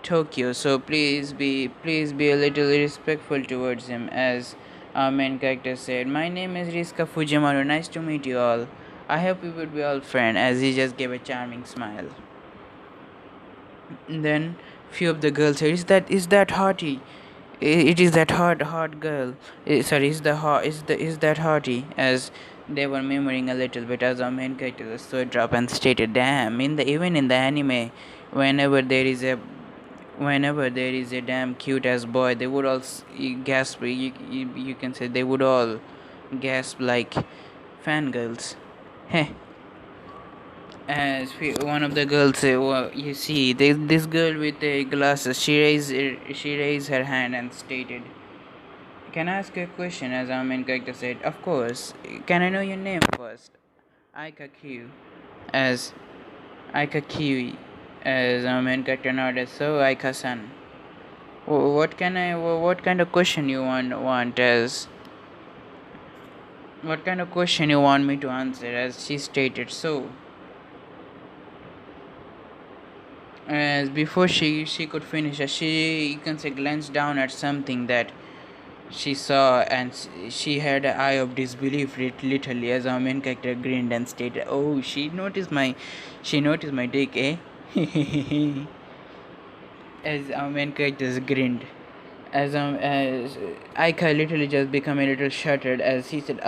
Tokyo. So please be a little respectful towards him." As our main character said, "My name is Riska Fujimaru. Nice to meet you all. I hope we would be all friends." As he just gave a charming smile. Then few of the girls said, "Is that hottie? It is that hot girl. Sorry, is that hottie?" As they were murmuring a little bit, as our main character just stood up and stated, "Damn! Even in the anime, whenever there is a damn cute ass boy, they would all gasp. You can say they would all gasp like fangirls." Heh. As one of the girls say, "Well, you see, this girl with the glasses, she raised her hand and stated, 'Can I ask you a question?' As our main character said, 'Of course. Can I know your name first?' Aika Q. As Aika Kiwi. As our main character nodded, 'So, Aika-san, what kind of question you want as what kind of question you want me to answer?' As she stated, so. As before she could finish, as she, you can say, glanced down at something that she saw, and she had an eye of disbelief literally, as our main character grinned and stated, "Oh, she noticed my dick, eh?" As our main character grinned, as Aika literally just became a little shuttered, as he said,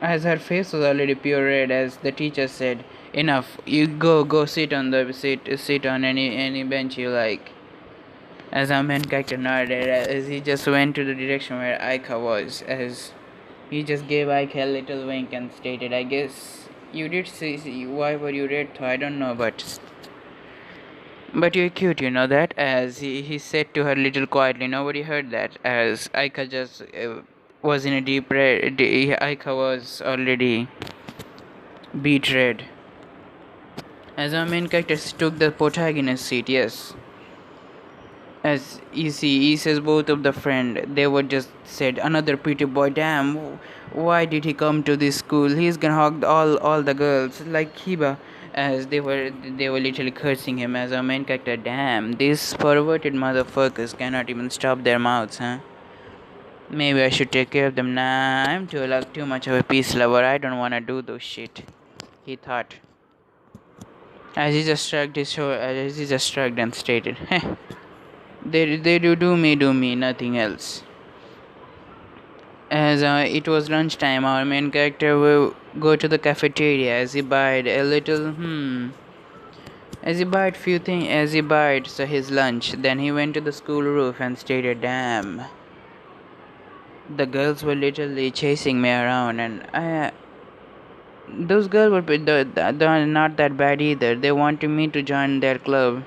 as her face was already pure red, as the teacher said, "Enough, you go sit on the sit on any bench you like." As our main character nodded, as he just went to the direction where Aika was, as he just gave Aika a little wink and stated, "I guess you did see why were you red though? I don't know, but you're cute, you know that." As he said to her little quietly, nobody heard that, as Aika just was in a deep red. Aika was already beat red. As our main character took the protagonist seat, yes. As he says, both of the friend, they were just said, "Another pretty boy, damn, why did he come to this school? He's gonna hug all the girls like Kiba." As they were literally cursing him, as our main character, "Damn, these perverted motherfuckers cannot even stop their mouths, huh? Maybe I should take care of them." Nah, I'm too much of a peace lover. I don't wanna do those shit," he thought. As he just shrugged and stated, "Heh, they do me, nothing else." As it was lunchtime, our main character will go to the cafeteria, as he buyed a little as he bought few things, as he bought his lunch. Then he went to the school roof and stated, "Damn, the girls were literally chasing me around, and those girls were not that bad either. They wanted me to join their club.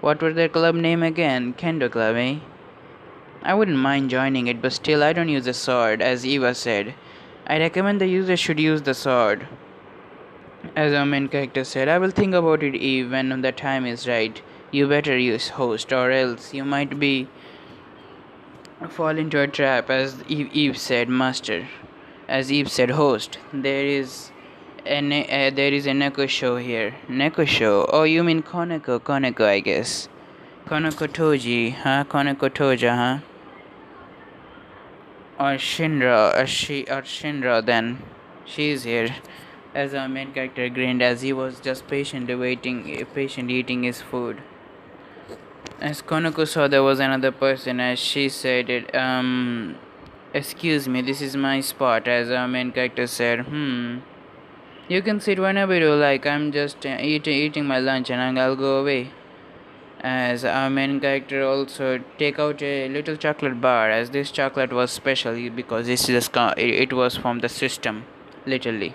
What was their club name again? Kendo Club, eh? I wouldn't mind joining it, but still I don't use a sword," as Eva said. "I recommend the user should use the sword." As our main character said, "I will think about it, Eve, when the time is right. You better use host, or else you might be fall into a trap," as Eve said, "Master." As Eve said, "Host, there is And there is a Neko show here. Neko show. Oh, you mean Koneko? Koneko, I guess. Koneko Toji, huh? Koneko Toja, huh? Or Shinra, or Shinra then. She's here. As our main character grinned as he was just patiently eating his food. As Konoko saw there was another person, as she said it, excuse me, this is my spot. As our main character said, you can sit whenever you like. I'm just eating my lunch and I'll go away. As our main character also take out a little chocolate bar, as this chocolate was special because it was from the system, literally.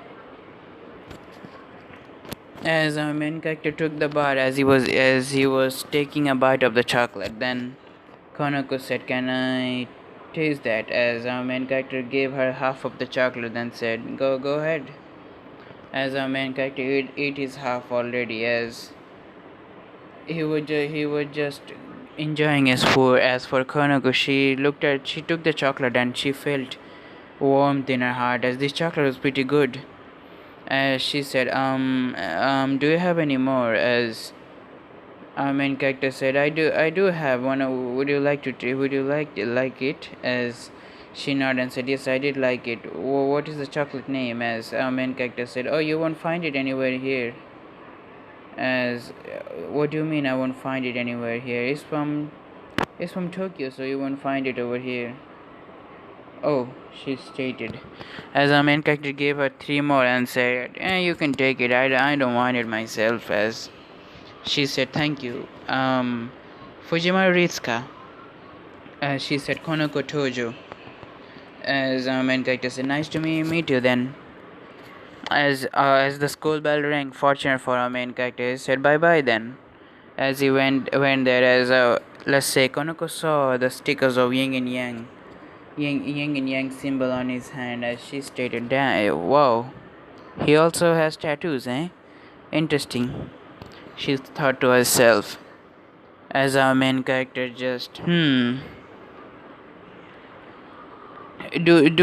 As our main character took the bar, as he was taking a bite of the chocolate, then Konoko said, "Can I taste that?" As our main character gave her half of the chocolate, then said, "Go ahead." As our main character ate his half already, as he was just enjoying his food. As for Konoko, she took the chocolate and she felt warmth in her heart, as this chocolate was pretty good. As she said, do you have any more? As our main character said, I do have one. Would you like like it? As she nodded and said, yes, I did like it. What is the chocolate name? As our main character said, oh, you won't find it anywhere here. As what do you mean I won't find it anywhere here? It's from Tokyo, so you won't find it over here. Oh, she stated. As our main character gave her 3 more and said, you can take it. I don't want it myself. As she said, thank you. Fujimaru Ritsuka. As she said, Konoko Tojo. As our main character said, nice to meet you then. As the school bell rang, fortunate for our main character, he said bye bye then. As he went there, as let's say Konoko saw the stickers of yin and yang symbol on his hand, as she stated, damn, wow, he also has tattoos, eh? Interesting, she thought to herself. As our main character just do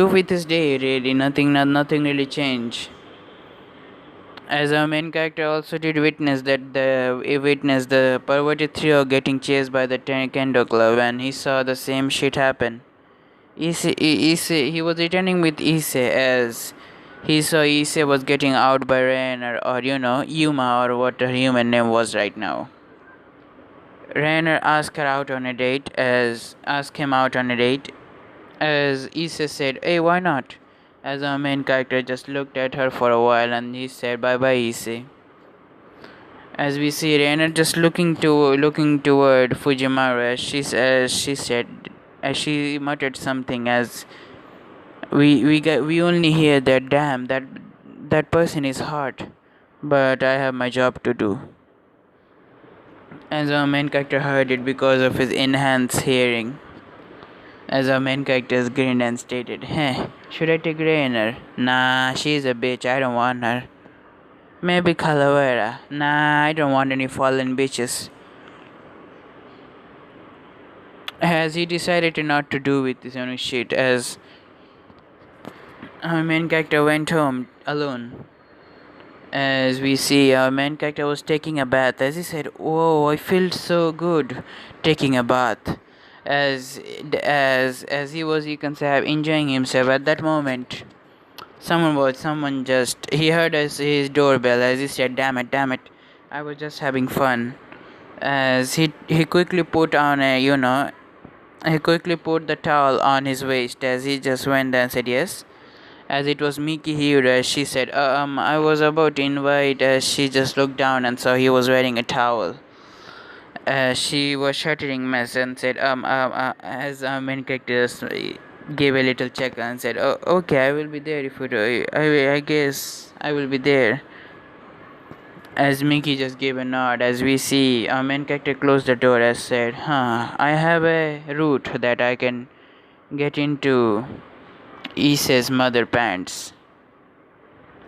with his day, really nothing really changed. As our main character also did witness the perverted trio getting chased by the Kendo Club, and he saw the same shit happen. He was returning with Issei, as he saw Issei was getting out by Rainer, or Yuma, or what her human name was right now. Rainer asked him out on a date, as Issei said, hey, why not? As our main character just looked at her for a while and he said, bye bye, Issei. As we see Rainer just looking toward Fujimaru, as she muttered something, as we only hear that, damn, that person is hot, but I have my job to do. As our main character heard it because of his enhanced hearing. As our main character grinned and stated, hey, should I take Rainer? Nah, she's a bitch, I don't want her. Maybe Calavera. Nah, I don't want any fallen bitches. As he decided to not to do with his own shit, as our main character went home alone. As we see, our main character was taking a bath. As he said, "Whoa, I feel so good taking a bath." As he was, you can say, enjoying himself at that moment. He heard his doorbell. As he said, damn it, I was just having fun. As he quickly put on he quickly put the towel on his waist, as he just went there and said yes. As it was Miki here, as she said, I was about to invite, as she just looked down and saw he was wearing a towel. She was shuddering mess and said, as our main character gave a little check and said, oh, okay, I will be there if you do. I guess I will be there. As Miki just gave a nod, as we see our main character closed the door, as said, I have a route that I can get into Issei's mother pants.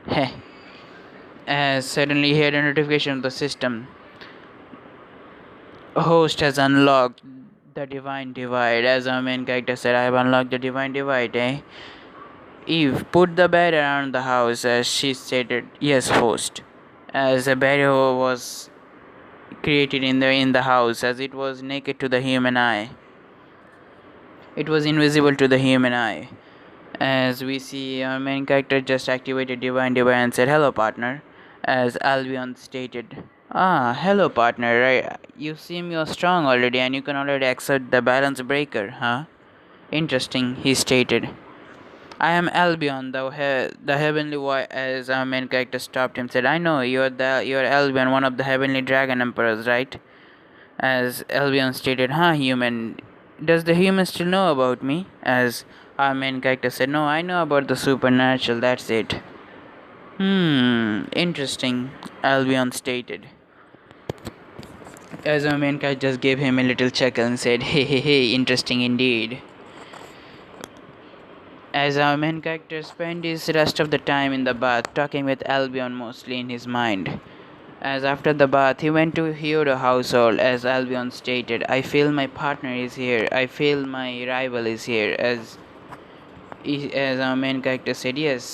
Heh. As suddenly he had a notification of the system. Host has unlocked the Divine Divide. As our main character said, I have unlocked the Divine Divide, eh? Eve, put the bed around the house, as she stated. Yes, host. As a bed was created in the house, as it was naked to the human eye. It was invisible to the human eye. As we see, our main character just activated Divine and said, "Hello, partner," as Albion stated. "Ah, hello, partner. Right. You seem you're strong already and you can already accept the balance breaker, huh? Interesting," he stated. "I am Albion, the heavenly voice," as our main character stopped him, said, "I know, you're Albion, one of the heavenly dragon emperors, right?" As Albion stated, "Huh, human. Does the human still know about me?" As our main character said, "No, I know about the supernatural, that's it." Interesting," Albion stated. As our main character just gave him a little chuckle and said, "Hey, hey, hey, interesting indeed." As our main character spent his rest of the time in the bath, talking with Albion mostly in his mind. As after the bath, he went to Hyodo household, as Albion stated, "I feel my partner is here, I feel my rival is here," as our main character said, "Yes."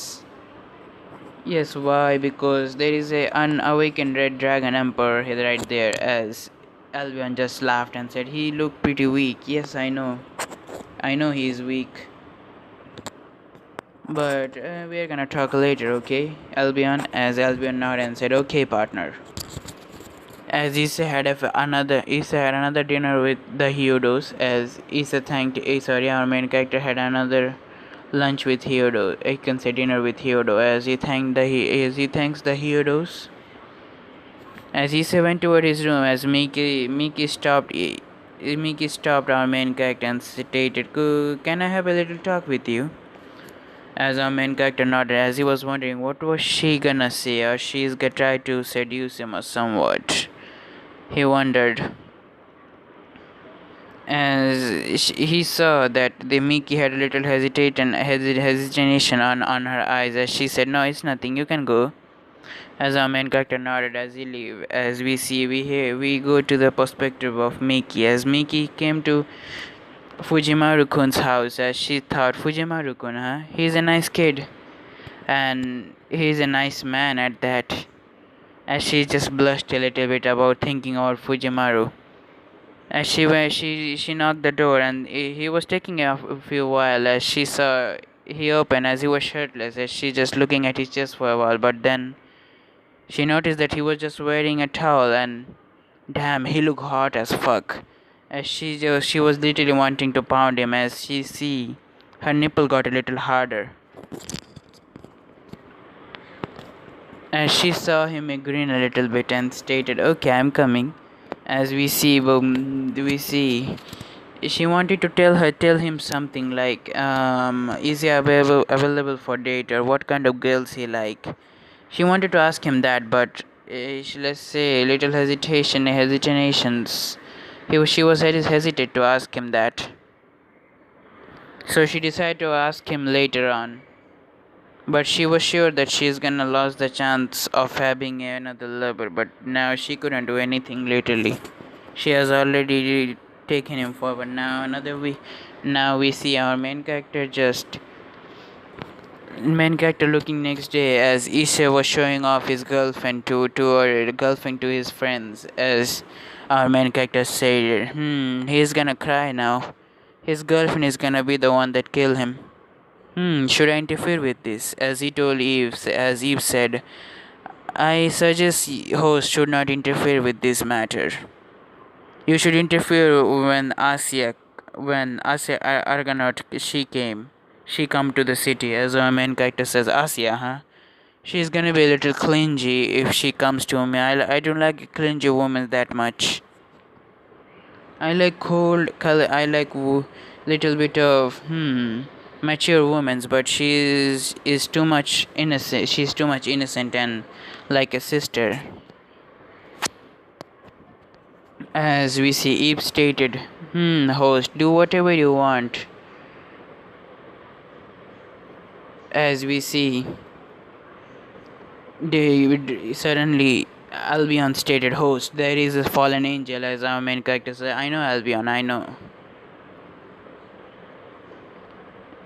"Yes, why?" "Because there is a unawakened red dragon emperor right there," as Albion just laughed and said, "He looked pretty weak." "Yes, I know. I know he is weak. But we are gonna talk later, okay, Albion?" As Albion nodded and said, "Okay, partner." As Issei had another dinner with the Hyodos, as our main character had another lunch with Hyodo. I can say dinner with Hyodo, as he thanks the Hyodos. As Issei went toward his room, as Miki stopped our main character and stated, "Can I have a little talk with you?" As our main character nodded, as he was wondering what was she gonna say, or she's gonna try to seduce him or somewhat. He wondered, as he saw that the Miki had a little hesitation on her eyes, as she said, "No, it's nothing. You can go." As our main character nodded as he leave, as we go to the perspective of Miki, as Miki came to Fujimaru-kun's house, as she thought, "Fujimaru-kun, huh? He's a nice kid, and he's a nice man at that." As she just blushed a little bit about thinking about Fujimaru. As she knocked the door, and he was taking a few while, as she saw he opened, as he was shirtless, as she just looking at his chest for a while, but then she noticed that he was just wearing a towel, and damn, he looked hot as fuck. As she was literally wanting to pound him, as she see her nipple got a little harder. As she saw him grin a little bit and stated, "Okay, I'm coming." As we see she wanted to tell him something like, is he available for date, or what kind of girls he like. She wanted to ask him that, but let's say little hesitations. She was hesitant to ask him that. So she decided to ask him later on. But she was sure that she's gonna lose the chance of having another lover, but now she couldn't do anything literally. She has already taken him forward. Now we see our main character looking next day, as Issei was showing off his girlfriend to his friends, as our main character said, he's gonna cry now. His girlfriend is gonna be the one that kill him. Should I interfere with this? As he told Eve, as Eve said, "I suggest host should not interfere with this matter. You should interfere when Asya Argonaut she come to the city." As our main character says, "Asya, huh? She's gonna be a little clingy if she comes to me. I don't like clingy women that much. I like cold color. I like little bit of mature women, but is too much innocent. She's too much innocent and like a sister." As we see, Eve stated, Host, do whatever you want." As we see, suddenly Albion stated, "Host, there is a fallen angel." As our main character said, "I know, Albion, I know."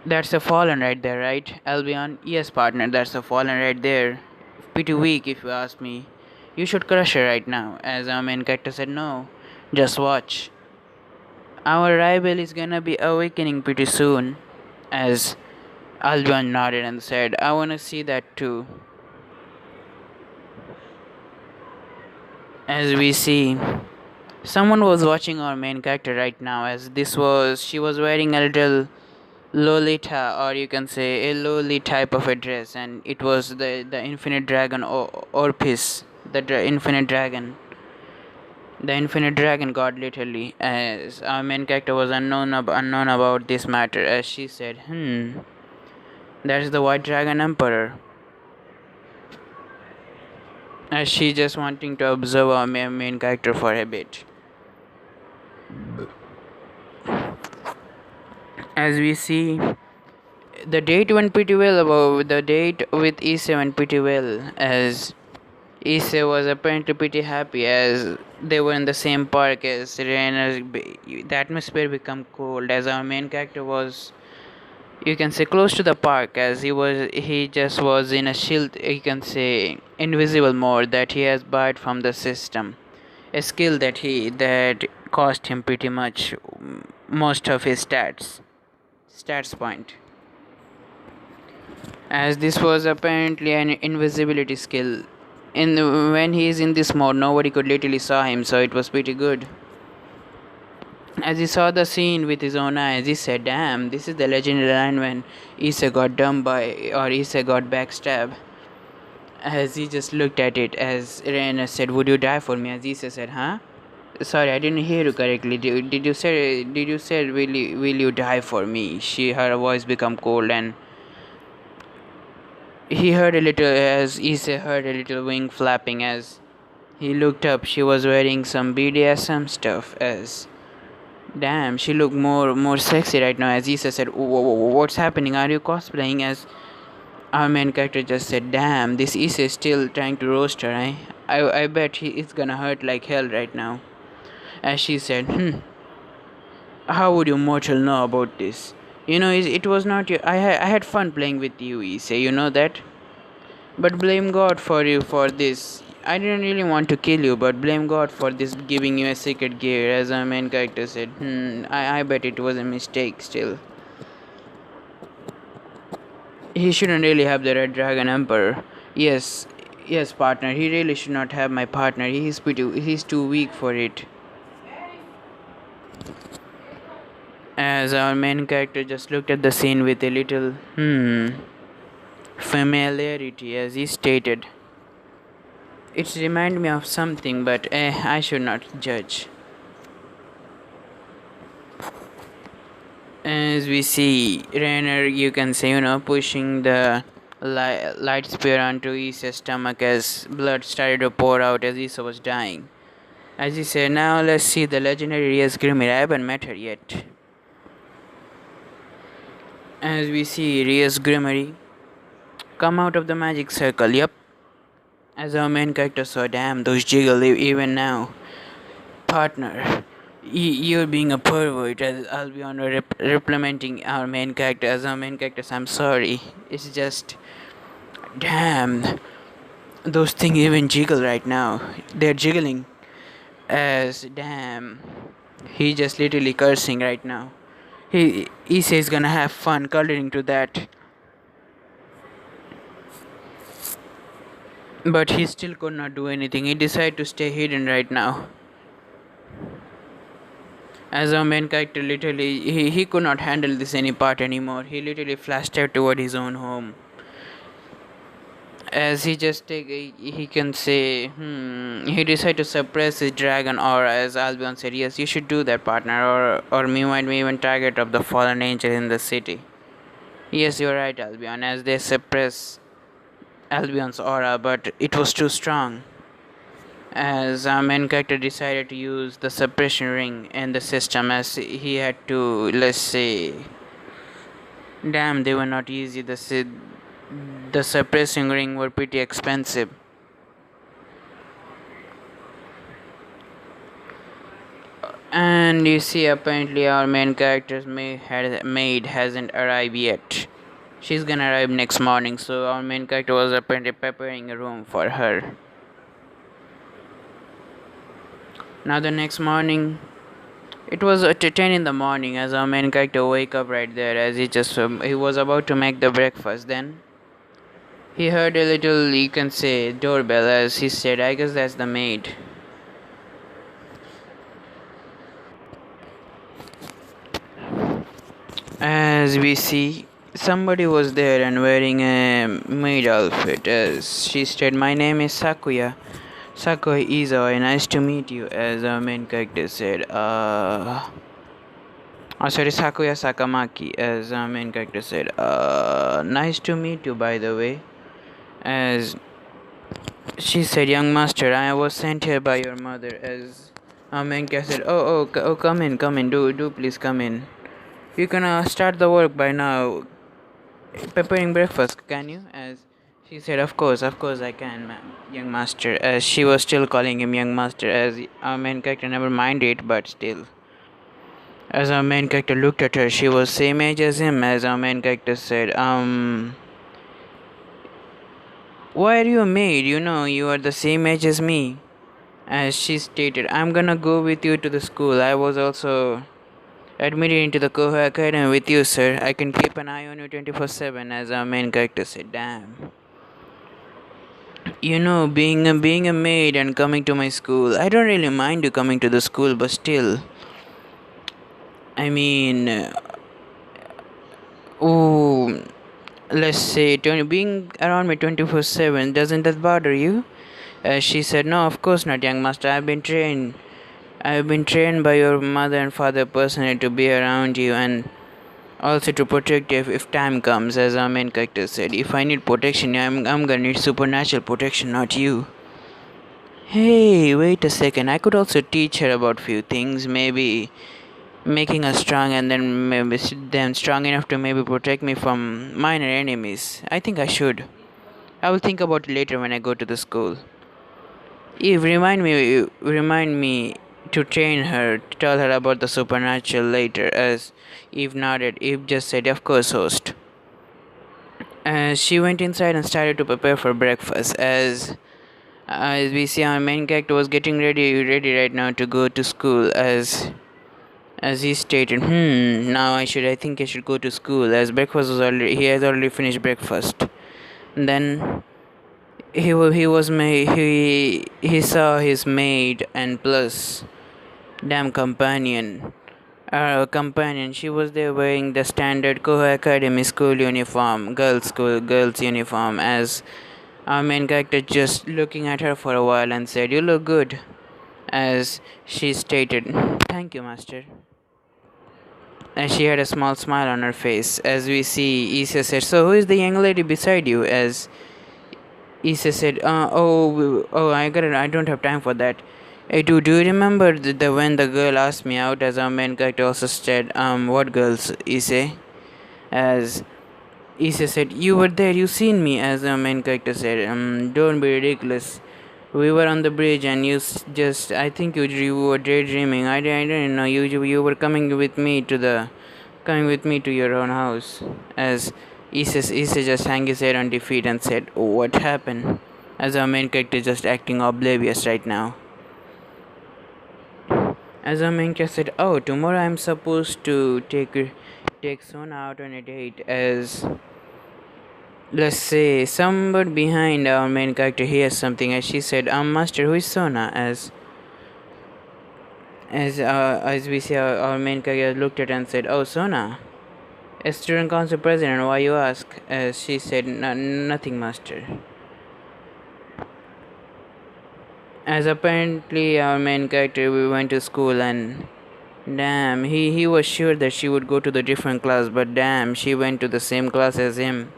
That's a fallen right there, right, Albion? Yes, partner, that's a fallen right there. Pretty weak, if you ask me. You should crush her right now. As our main character said, no. Just watch. Our rival is gonna be awakening pretty soon. As Albion nodded and said, I wanna see that too. As we see, someone was watching our main character right now, as she was wearing a little Lolita, or you can say a lowly type of a dress, and it was the Infinite Dragon Orpis, Infinite Dragon. The Infinite Dragon God, literally, as our main character was unknown about this matter, as she said, that's the White Dragon Emperor. As she just wanting to observe our main character for a bit. As we see, the date went pretty well. About the date with Issei went pretty well, as Issei was apparently pretty happy as they were in the same park as Rainer. The atmosphere became cold as our main character was, you can say, close to the park, as he just was in a shield, you can say, invisible mode that he has bought from the system, a skill that cost him pretty much most of his stats point, as this was apparently an invisibility skill. When he is in this mode, nobody could literally saw him, so it was pretty good. As he saw the scene with his own eyes, he said, damn, this is the legendary line when Issei got dumped or Issei got backstabbed. As he just looked at it, as Reina said, would you die for me? As Issei said, huh? Sorry, I didn't hear you correctly. Did you say will you die for me? Her voice become cold, and he heard a little, as Issei heard a little wing flapping. As he looked up, she was wearing some BDSM stuff. As damn, she looked more sexy right now. As Issei said, what's happening? Are you cosplaying? As our main character just said, damn, this Issei is still trying to roast her. I bet it's gonna hurt like hell right now. As she said, how would you mortal know about this? You know, it was not you. I had fun playing with you, Issei, you know that? But blame God for you for this. I didn't really want to kill you, but blame God for this giving you a secret gear, as our main character said. I bet it was a mistake still. He shouldn't really have the Red Dragon Emperor. Yes, partner, he really should not have my partner. He's too weak for it. As our main character just looked at the scene with a little, familiarity, as he stated. It reminded me of something, but I should not judge. As we see Rainer, you can say, pushing the light spear onto Issei's stomach as blood started to pour out as Issei was dying. As he said, now let's see the legendary Rias Grimir. I haven't met her yet. As we see Rias Grimmery come out of the magic circle. Yep. As our main character saw, damn, those jiggle even now. Partner, you're being a pervert. As I'll be on replementing our main character. As our main character, I'm sorry. It's just, damn, those things even jiggle right now. They're jiggling. As damn, he just literally cursing right now. He says gonna have fun coloring to that. But he still could not do anything. He decided to stay hidden right now. As our main character literally, he could not handle this any part anymore. He literally flashed out toward his own home. As he can say, he decided to suppress his dragon aura. As Albion said, yes, you should do that, partner, or me might be even target of the fallen angel in the city. Yes, you're right, Albion. As they suppress Albion's aura, but it was too strong. As our main character decided to use the suppression ring in the system, as he had to, let's say, damn, they were not easy. The suppressing ring were pretty expensive. And And you see, apparently our main character's maid hasn't arrived yet. She's gonna arrive next morning, so our main character was apparently preparing a room for her. Now the next morning, it was at 10 in the morning as our main character wake up right there as he was about to make the breakfast. Then he heard a little, you can say, doorbell as he said, I guess that's the maid. As we see, somebody was there and wearing a maid outfit as she said, my name is Sakuya. Sakuya Issei, nice to meet you, as our main character said, sorry, Sakuya Sakamaki, as our main character said, nice to meet you, by the way. As she said, young master, I was sent here by your mother, as our main character said, come in, do please come in. You can start the work by now, preparing breakfast, can you? As she said, of course I can, young master, as she was still calling him young master, as our main character never minded, but still. As our main character looked at her, she was same age as him, as our main character said, why are you a maid? You know, you are the same age as me. As she stated, I'm gonna go with you to the school. I was also admitted into the Koha Academy with you, sir. I can keep an eye on you 24/7, as our main character said, damn. You know, being a maid and coming to my school, I don't really mind you coming to the school, but still, I mean, oh, let's say being around me 24/7, doesn't that bother you? She said, no, of course not, young master. I've been trained by your mother and father personally to be around you and also to protect you if time comes, as our main character said. If I need protection, I'm gonna need supernatural protection, not you. Hey, wait a second. I could also teach her about few things, maybe making her strong and then maybe them strong enough to maybe protect me from minor enemies. I think I should. I will think about it later when I go to the school. Eve, remind me to train her, to tell her about the supernatural later. As Eve nodded, Eve just said, of course, host. As she went inside and started to prepare for breakfast. As we see, our main character was getting ready right now to go to school. As he stated, now I think I should go to school, as breakfast was already, he has already finished breakfast. And then he saw his maid and plus damn companion. She was there wearing the standard Koha Academy school uniform, girls uniform. As our main character just looking at her for a while and said, you look good. As she stated, thank you, master. And she had a small smile on her face. As we see, Issei said, so who is the young lady beside you? As Issei said, I don't have time for that. Hey, do you remember the when the girl asked me out? As our main character also said, what girls, Issei? As Issei said, you were there, you seen me. As our main character said, don't be ridiculous. We were on the bridge and I think you were daydreaming. I didn't know you were coming with me to your own house. As Issei just hung his head on defeat and said, oh, what happened? As our main character just acting oblivious right now. As our main character said, oh, tomorrow I'm supposed to take Sona out on a date. As let's say somebody behind our main character hears something, as she said, master, who is Sona? As we see, our main character looked at and said, oh, Sona, a student council president. Why you ask? As she said, nothing, master. As apparently our main character, we went to school and damn, he was sure that she would go to the different class, but damn, she went to the same class as him.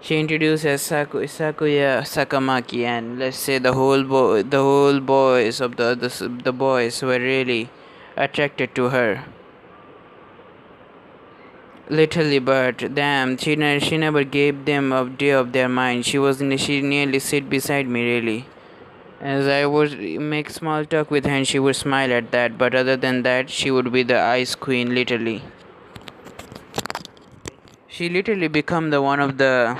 She introduced as Sakuya Sakamaki, and let's say the whole boys of the boys were really attracted to her. Literally, but damn, she never gave them a day of their mind. She nearly sit beside me really. As I would make small talk with her and she would smile at that, but other than that, she would be the ice queen literally. She literally become the one of the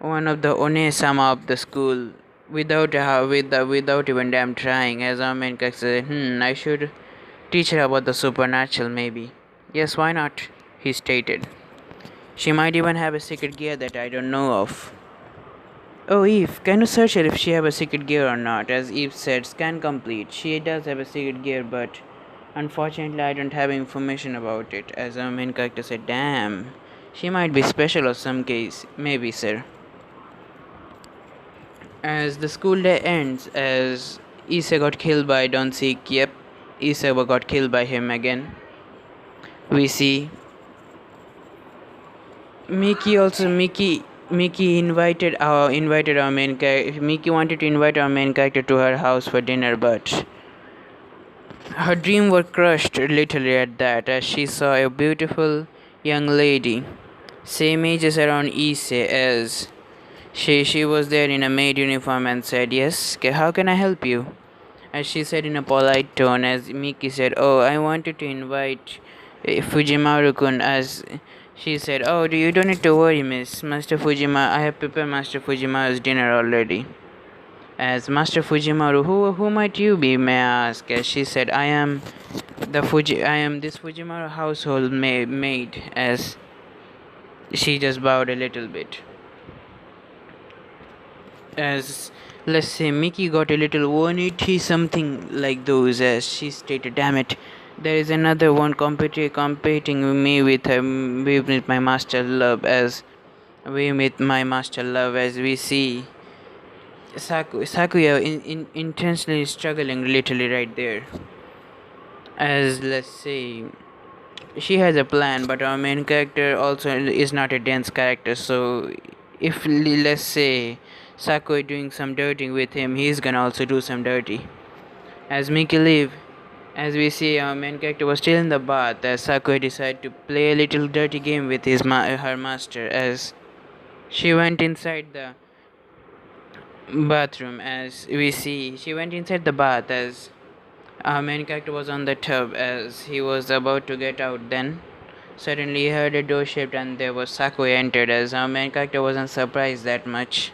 Onesama of the school without even damn trying. As our main character said, I should teach her about the supernatural maybe. Yes, why not? He stated. She might even have a secret gear that I don't know of. Oh Eve, can you search her if she have a secret gear or not? As Eve said, scan complete. She does have a secret gear, but unfortunately I don't have information about it. As our main character said, damn. She might be special or some case. Maybe, sir. As the school day ends, as Issei got killed by Don Seek, yep, Issei got killed by him again. We see Miki invited our main character. Miki wanted to invite our main character to her house for dinner, but her dream was crushed literally at that, as she saw a beautiful young lady, same age as around Issei, as she was there in a maid uniform and said, "Yes, how can I help you?" As she said in a polite tone, as Miki said, "Oh, I wanted to invite Fujimaru-kun," as she said, "Oh, you don't need to worry, Miss. Master Fujimaru, I have prepared Master Fujimaru's dinner already." As Master Fujimaru, who might you be, may I ask? As she said, I am this Fujimaru household maid," as she just bowed a little bit. As let's say Miki got a little 180 something like those, as she stated, "Damn it, there is another one competing with me with my master love," as we meet my master love, as we see Sakuya intentionally struggling literally right there. As let's say she has a plan, but our main character also is not a dense character, so if let's say Sakuya doing some dirty with him, he's gonna also do some dirty. As Miki leave, as we see our main character was still in the bath, as Sakuya decided to play a little dirty game with her master, as she went inside the bathroom. As we see she went inside the bath, as our main character was on the tub, as he was about to get out, then suddenly he heard a door shift and there was Sakuya entered. As our main character wasn't surprised that much.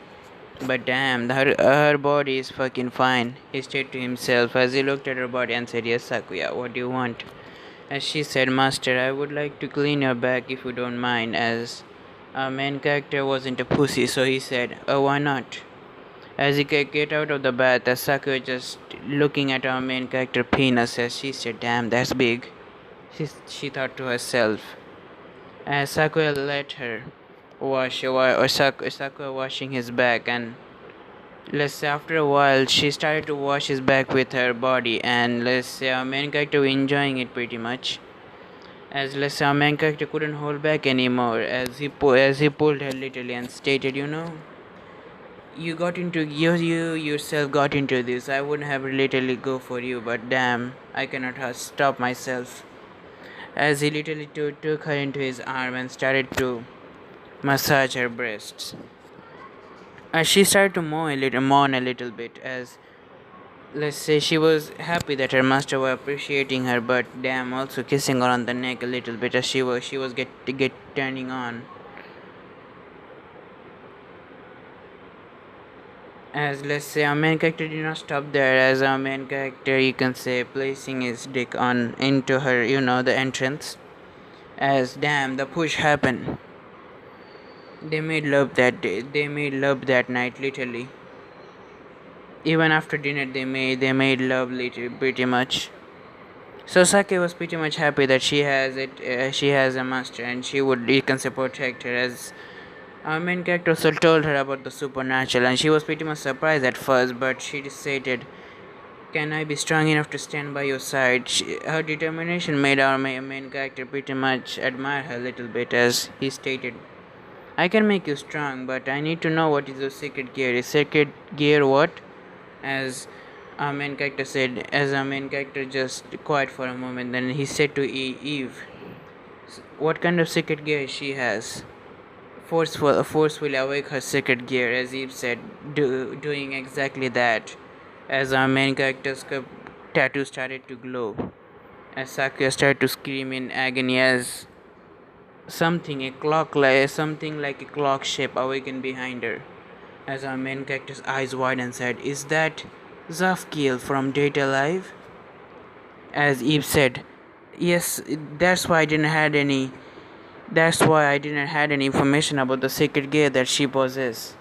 But damn, her body is fucking fine, he said to himself as he looked at her body and said, "Yes, Sakuya, what do you want?" As she said, "Master, I would like to clean your back if you don't mind." As our main character wasn't a pussy, so he said, "Oh, why not?" As he could get out of the bath, as Sakuya just looking at our main character penis, as she said, "Damn, that's big," she thought to herself. As Sakuya let her Sakuya washing his back, and let's say after a while she started to wash his back with her body, and let's say our main character enjoying it pretty much. As let's say our main character couldn't hold back anymore, as he pulled her literally and stated, you yourself got into this. I wouldn't have literally go for you, but damn, I cannot stop myself." As he literally took her into his arm and started to massage her breasts. As she started to mourn a little bit, as let's say she was happy that her master was appreciating her, but damn, also kissing her on the neck a little bit, as she was get turning on. As let's say our main character did not stop there, as our main character, you can say, placing his dick on into her, the entrance. As damn, the push happened. They made love that day. They made love that night, literally. Even after dinner, they made love literally, pretty much. So Sake was pretty much happy that she has it. She has a master, and she would, you can say, protect her. As our main character also told her about the supernatural, and she was pretty much surprised at first, but she decided, "Can I be strong enough to stand by your side?" Her determination made our main character pretty much admire her a little bit, as he stated, "I can make you strong, but I need to know what is your secret gear. Is secret gear what?" As our main character said, as our main character just quiet for a moment, then he said to Eve, "What kind of secret gear she has?" Forcefully awake her secret gear, as Eve said, doing exactly that. as our main character's tattoo started to glow, as Sakuya started to scream in agony as something like a clock shape awakened behind her. As our main character's eyes widened and said, "Is that Zafkiel from Data Live?" As Eve said, "Yes, that's why I didn't had any. That's why I didn't had any information about the sacred gear that she possessed."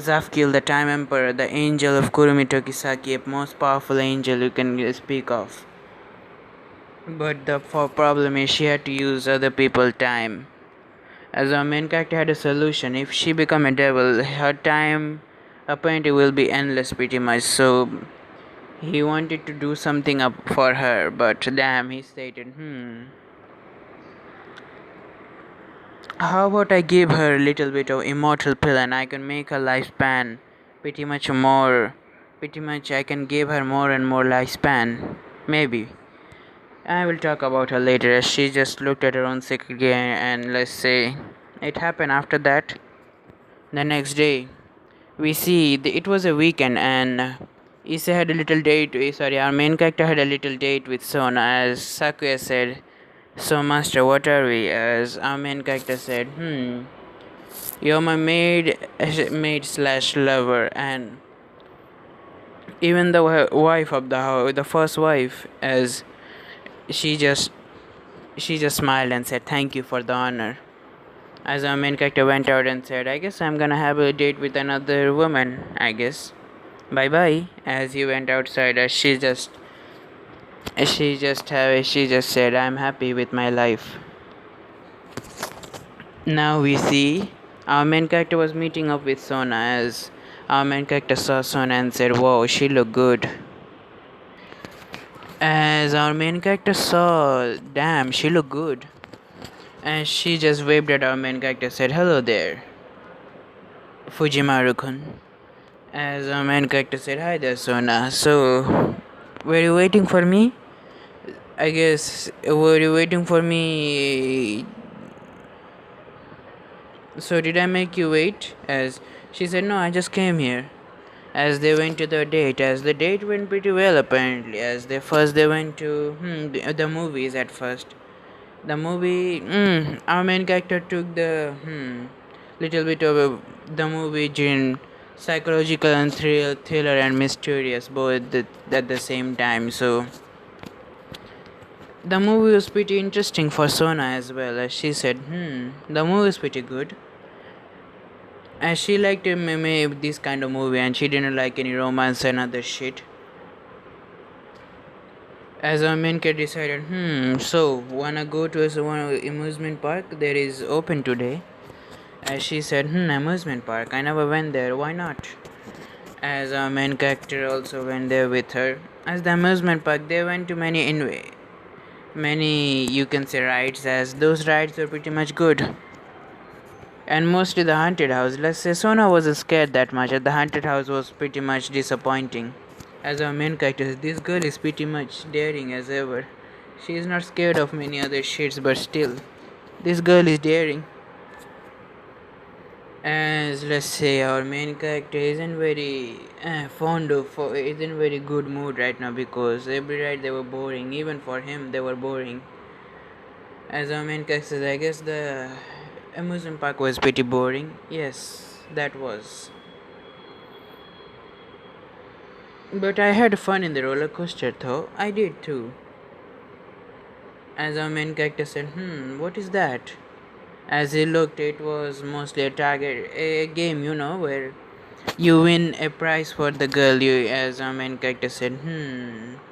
Zafkiel, the Time Emperor, the angel of Kurumi Tokisaki, a most powerful angel you can speak of. But the problem is she had to use other people's time. As our main character had a solution, if she become a devil, her time apparently will be endless pretty much. So he wanted to do something up for her, but damn, he stated, how about I give her a little bit of immortal pill and I can make her lifespan pretty much more. Pretty much I can give her more and more lifespan. Maybe. I will talk about her later as she just looked at her own secret gear and let's say it happened after that. The next day, we see it was a weekend and Issei had a little date. Our main character had a little date with Sona as Sakuya said, "So, master, what are we?" As our main character said, "You're my maid slash lover, and even the wife of the house, the first wife." As she just she just smiled and said, "Thank you for the honor." As our main character went out and said, "I guess I'm gonna have a date with another woman, I guess. Bye bye." As he went outside, as she just said, "I'm happy with my life." Now we see our main character was meeting up with Sona as our main character saw Sona and said, "Whoa, she looked good." As our main character saw, "Damn, she looked good." And she just waved at our main character, said, "Hello there, Fujimaru-kun." As our main character said, "Hi there, Sona. So, were you waiting for me? I guess, were you waiting for me? So, did I make you wait?" As she said, "No, I just came here." As they went to the date, as the date went pretty well apparently. As they went to the movies at first. The movie, our main character took the little bit of the movie in psychological and thriller and mysterious both at the same time. So the movie was pretty interesting for Sona as well. As she said, the movie is pretty good. As she liked this kind of movie and she didn't like any romance and other shit. As our main character decided, so wanna go to one amusement park? There is open today. As she said, amusement park. I never went there. Why not? As our main character also went there with her. As the amusement park, they went to many you can say rides. As those rides were pretty much good. And mostly the haunted house. Let's say Sona wasn't scared that much. The haunted house was pretty much disappointing. As our main character, this girl is pretty much daring as ever. She is not scared of many other shits, but still, this girl is daring. As let's say our main character isn't very isn't very good mood right now because every ride they were boring. Even for him, they were boring. As our main character says, I guess the amusement park was pretty boring. Yes, that was. But I had fun in the roller coaster though. I did too. As our main character said, what is that? As he looked, it was mostly a game, where you win a prize for the girl. As our main character said,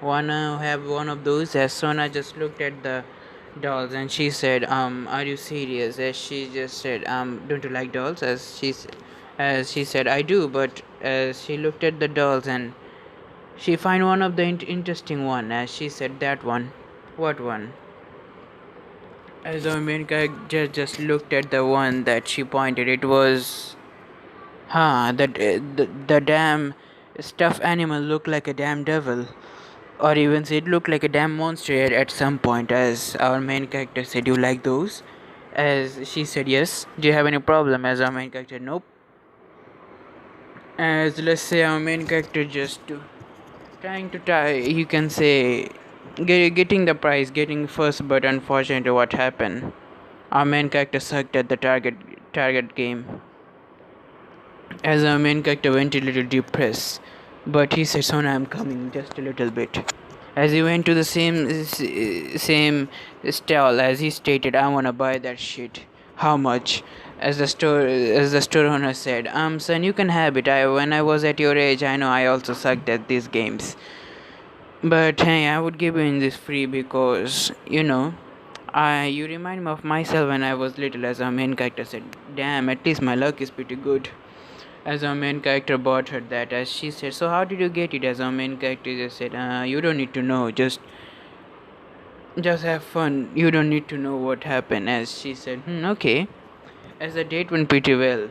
wanna have one of those? As Sona just looked at the dolls and she said, are you serious? As she just said, don't you like dolls? As she said, I do, but as she looked at the dolls and she find one of the interesting one. As she said, that one. What one? As our main character just looked at the one that she pointed, it was, the damn stuffed animal looked like a damn devil, or even it looked like a damn monster at some point. As our main character said, "You like those?" As she said, "Yes." "Do you have any problem?" As our main character, "Nope." As let's say our main character just trying to tie, you can say, getting the prize, getting first, but unfortunately, what happened? Our main character sucked at the target game. As our main character went a little depressed, but he said, "Sona, I'm coming, just a little bit." As he went to the same stall, as he stated, "I wanna buy that shit. How much?" As the store owner said, son, you can have it. When I was at your age, I know I also sucked at these games. But hey, I would give you this free because you remind me of myself when I was little." As our main character said, "Damn, at least my luck is pretty good." As our main character bought her that, as she said, "So how did you get it?" As our main character just said, "You don't need to know. Just have fun. You don't need to know what happened." As she said, "Okay." As the date went pretty well,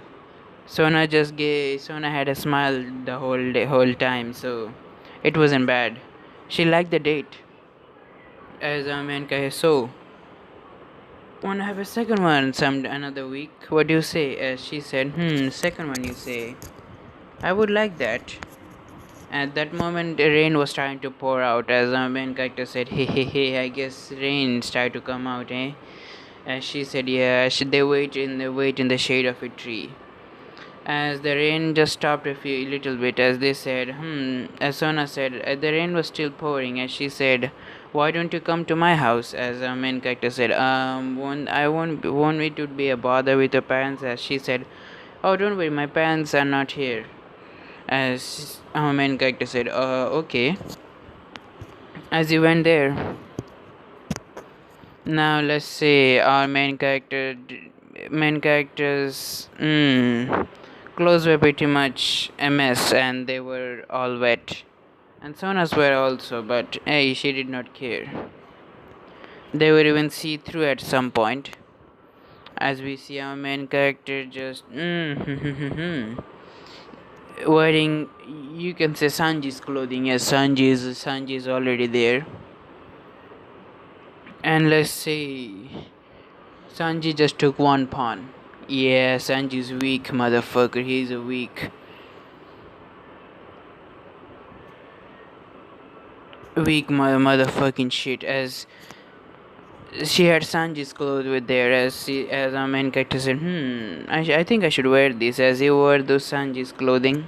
Sona had a smile the whole time, so it wasn't bad. She liked the date. As our main character, "So wanna have a second one some another week? What do you say?" As she said, second one, you say? I would like that." At that moment, the rain was starting to pour out. As our main character said, "Hey, hey, hey, I guess rain started to come out, eh?" As she said, "Yeah." They wait in the shade of a tree. As the rain just stopped a little bit, as they said, as Sona said, the rain was still pouring. As she said, "Why don't you come to my house?" As our main character said, won't it would be a bother with your parents?" As she said, "Oh, don't worry, my parents are not here." As our main character said, "Okay." As he went there, now let's say our main characters clothes were pretty much a mess, and they were all wet, and Sona's were also, but hey, she did not care. They were even see through at some point. As we see our main character just wearing, you can say, Sanji's clothing. Yes, Sanji is already there. And let's say Sanji just took one pawn. Yeah, Sanji's weak, motherfucker. He's a weak motherfucking shit. As she had Sanji's clothes with there, as our main character said, I think I should wear this. As he wore those Sanji's clothing.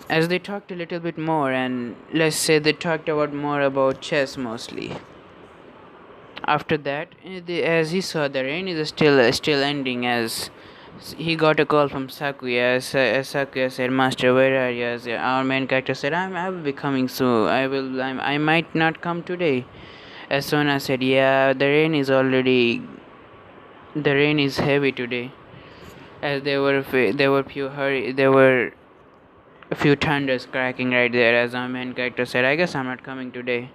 As they talked a little bit more, and let's say they talked more about chess mostly. After that, as he saw, the rain is still ending. As he got a call from Sakuya. As Sakuya said, "Master, where are you?" As our main character said, I will be coming soon. I might not come today." As Sona said, "Yeah, the rain is heavy today." As there were a few thunders cracking right there. As our main character said, "I guess I'm not coming today.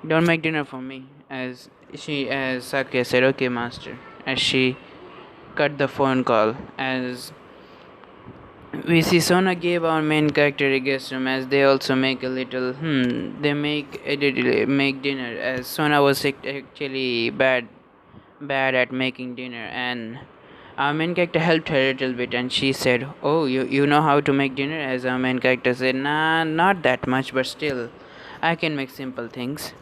Don't make dinner for me." As Sakuya said, "Okay, master." As she cut the phone call, as we see Sona gave our main character a guest room, as they also make a little they make dinner, as Sona was actually bad at making dinner, and our main character helped her a little bit, and she said, "Oh, you know how to make dinner?" As our main character said, "Nah, not that much, but still I can make simple things."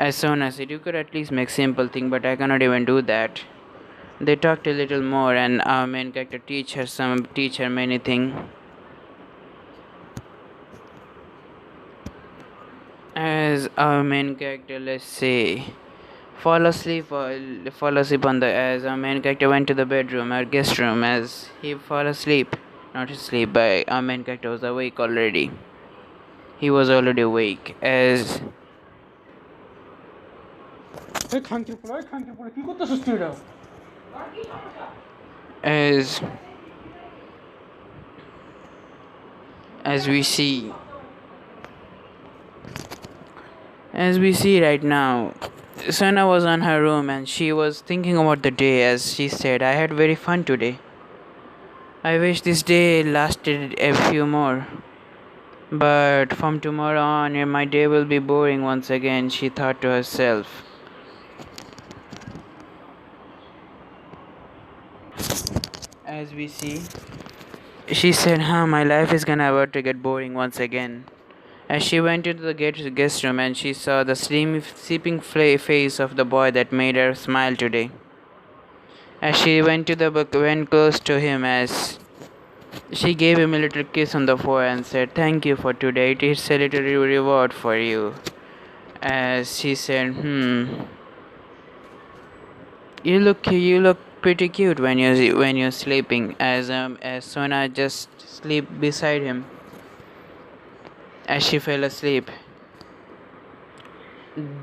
As Sona said, "You could at least make simple thing, but I cannot even do that." They talked a little more, and our main character teach her many things. As our main character, let's say, fall asleep on the as our main character went to the bedroom or guest room, as he fall asleep, not asleep, but our main character was awake already. He was already awake. As as we see as we see right now, Sana was on her room and she was thinking about the day. As she said, "I had very fun today. I wish this day lasted a few more. But from tomorrow on, my day will be boring once again," she thought to herself. As we see, She said, my life is gonna about to get boring once again. As she went into the guest room and she saw the sleeping face of the boy that made her smile today. As she went to the book, went close to him as she gave him a little kiss on the forehead and said, "Thank you for today. It is a little reward for you." As she said, you look pretty cute when you're sleeping." As Sona just sleep beside him as she fell asleep.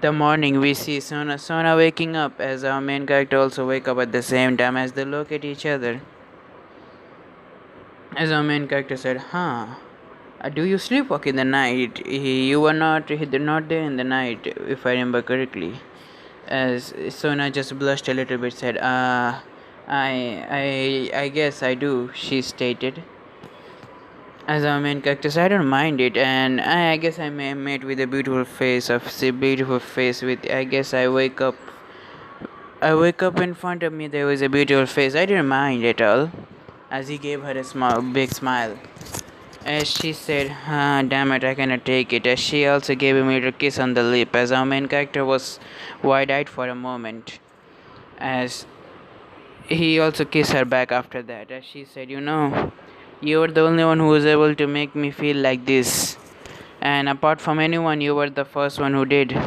The morning we see Sona waking up as our main character also wake up at the same time as they look at each other. As our main character said, do you sleepwalk in the night? You were not there in the night, if I remember correctly." As Sona just blushed a little bit, said, I guess I do," she stated. As our main character said, "I don't mind it, and I guess I may met with a beautiful face with, I guess I wake up in front of me, there was a beautiful face. I didn't mind at all." As he gave her a big smile. As she said, damn it, I cannot take it." As she also gave him a little kiss on the lip. As our main character was wide-eyed for a moment. As he also kissed her back after that. As she said, "You're the only one who was able to make me feel like this. And apart from anyone, you were the first one who did.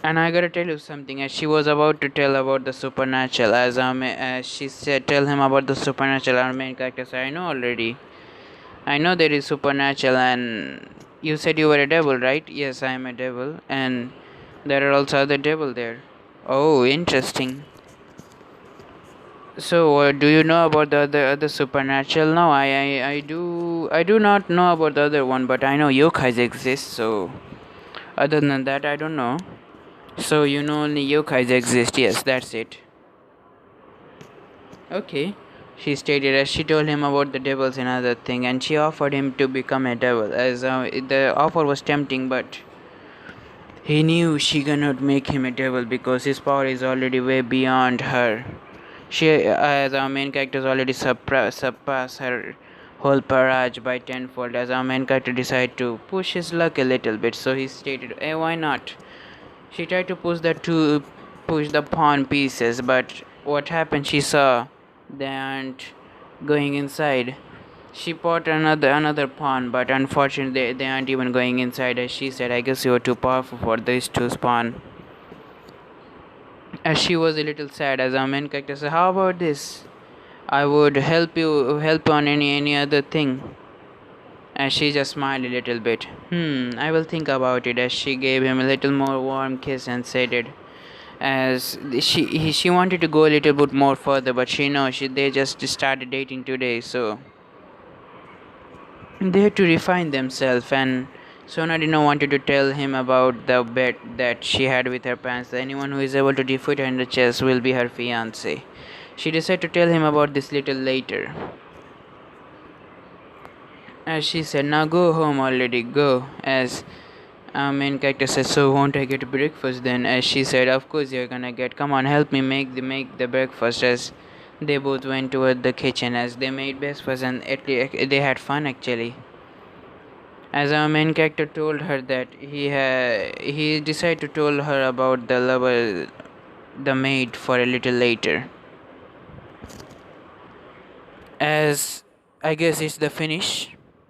And I gotta tell you something." As she was about to tell about the supernatural, as she said, "Tell him about the supernatural," our main character said, "I know already. I know there is supernatural, and you said you were a devil, right?" "Yes, I am a devil, and there are also other devil there." "Oh, interesting. So, do you know about the other supernatural?" "No, I do not know about the other one, but I know yokais exist. So, other than that, I don't know." "So you know only yokais exist?" "Yes, that's it." "Okay," she stated. As she told him about the devils and other thing, and she offered him to become a devil. As the offer was tempting, but he knew she cannot make him a devil because his power is already way beyond her. She, as our main character, has already surpassed her whole barrage by tenfold. As our main character decided to push his luck a little bit, so he stated, "Hey, why not?" She tried to push the pawn pieces, but what happened? She saw they aren't going inside. She bought another pawn, but unfortunately they aren't even going inside. As she said, "I guess you are too powerful for these two pawn." As she was a little sad, as our main character said, "How about this? I would help on any other thing." As she just smiled a little bit. I will think about it." As she gave him a little more warm kiss and said it. As she wanted to go a little bit more further, but they just started dating today, so they had to refine themselves. And Sona did not want to tell him about the bet that she had with her parents. Anyone who is able to defeat her in the chess will be her fiance. She decided to tell him about this little later. As she said, "Now go home already, go." As our main character said, "So won't I get breakfast then?" As she said, "Of course you're gonna get. Come on, help me make the breakfast." As they both went toward the kitchen, as they made breakfast, and they had fun actually. As our main character told her that he decided to tell her about the lover, the maid, for a little later. As I guess it's the finish.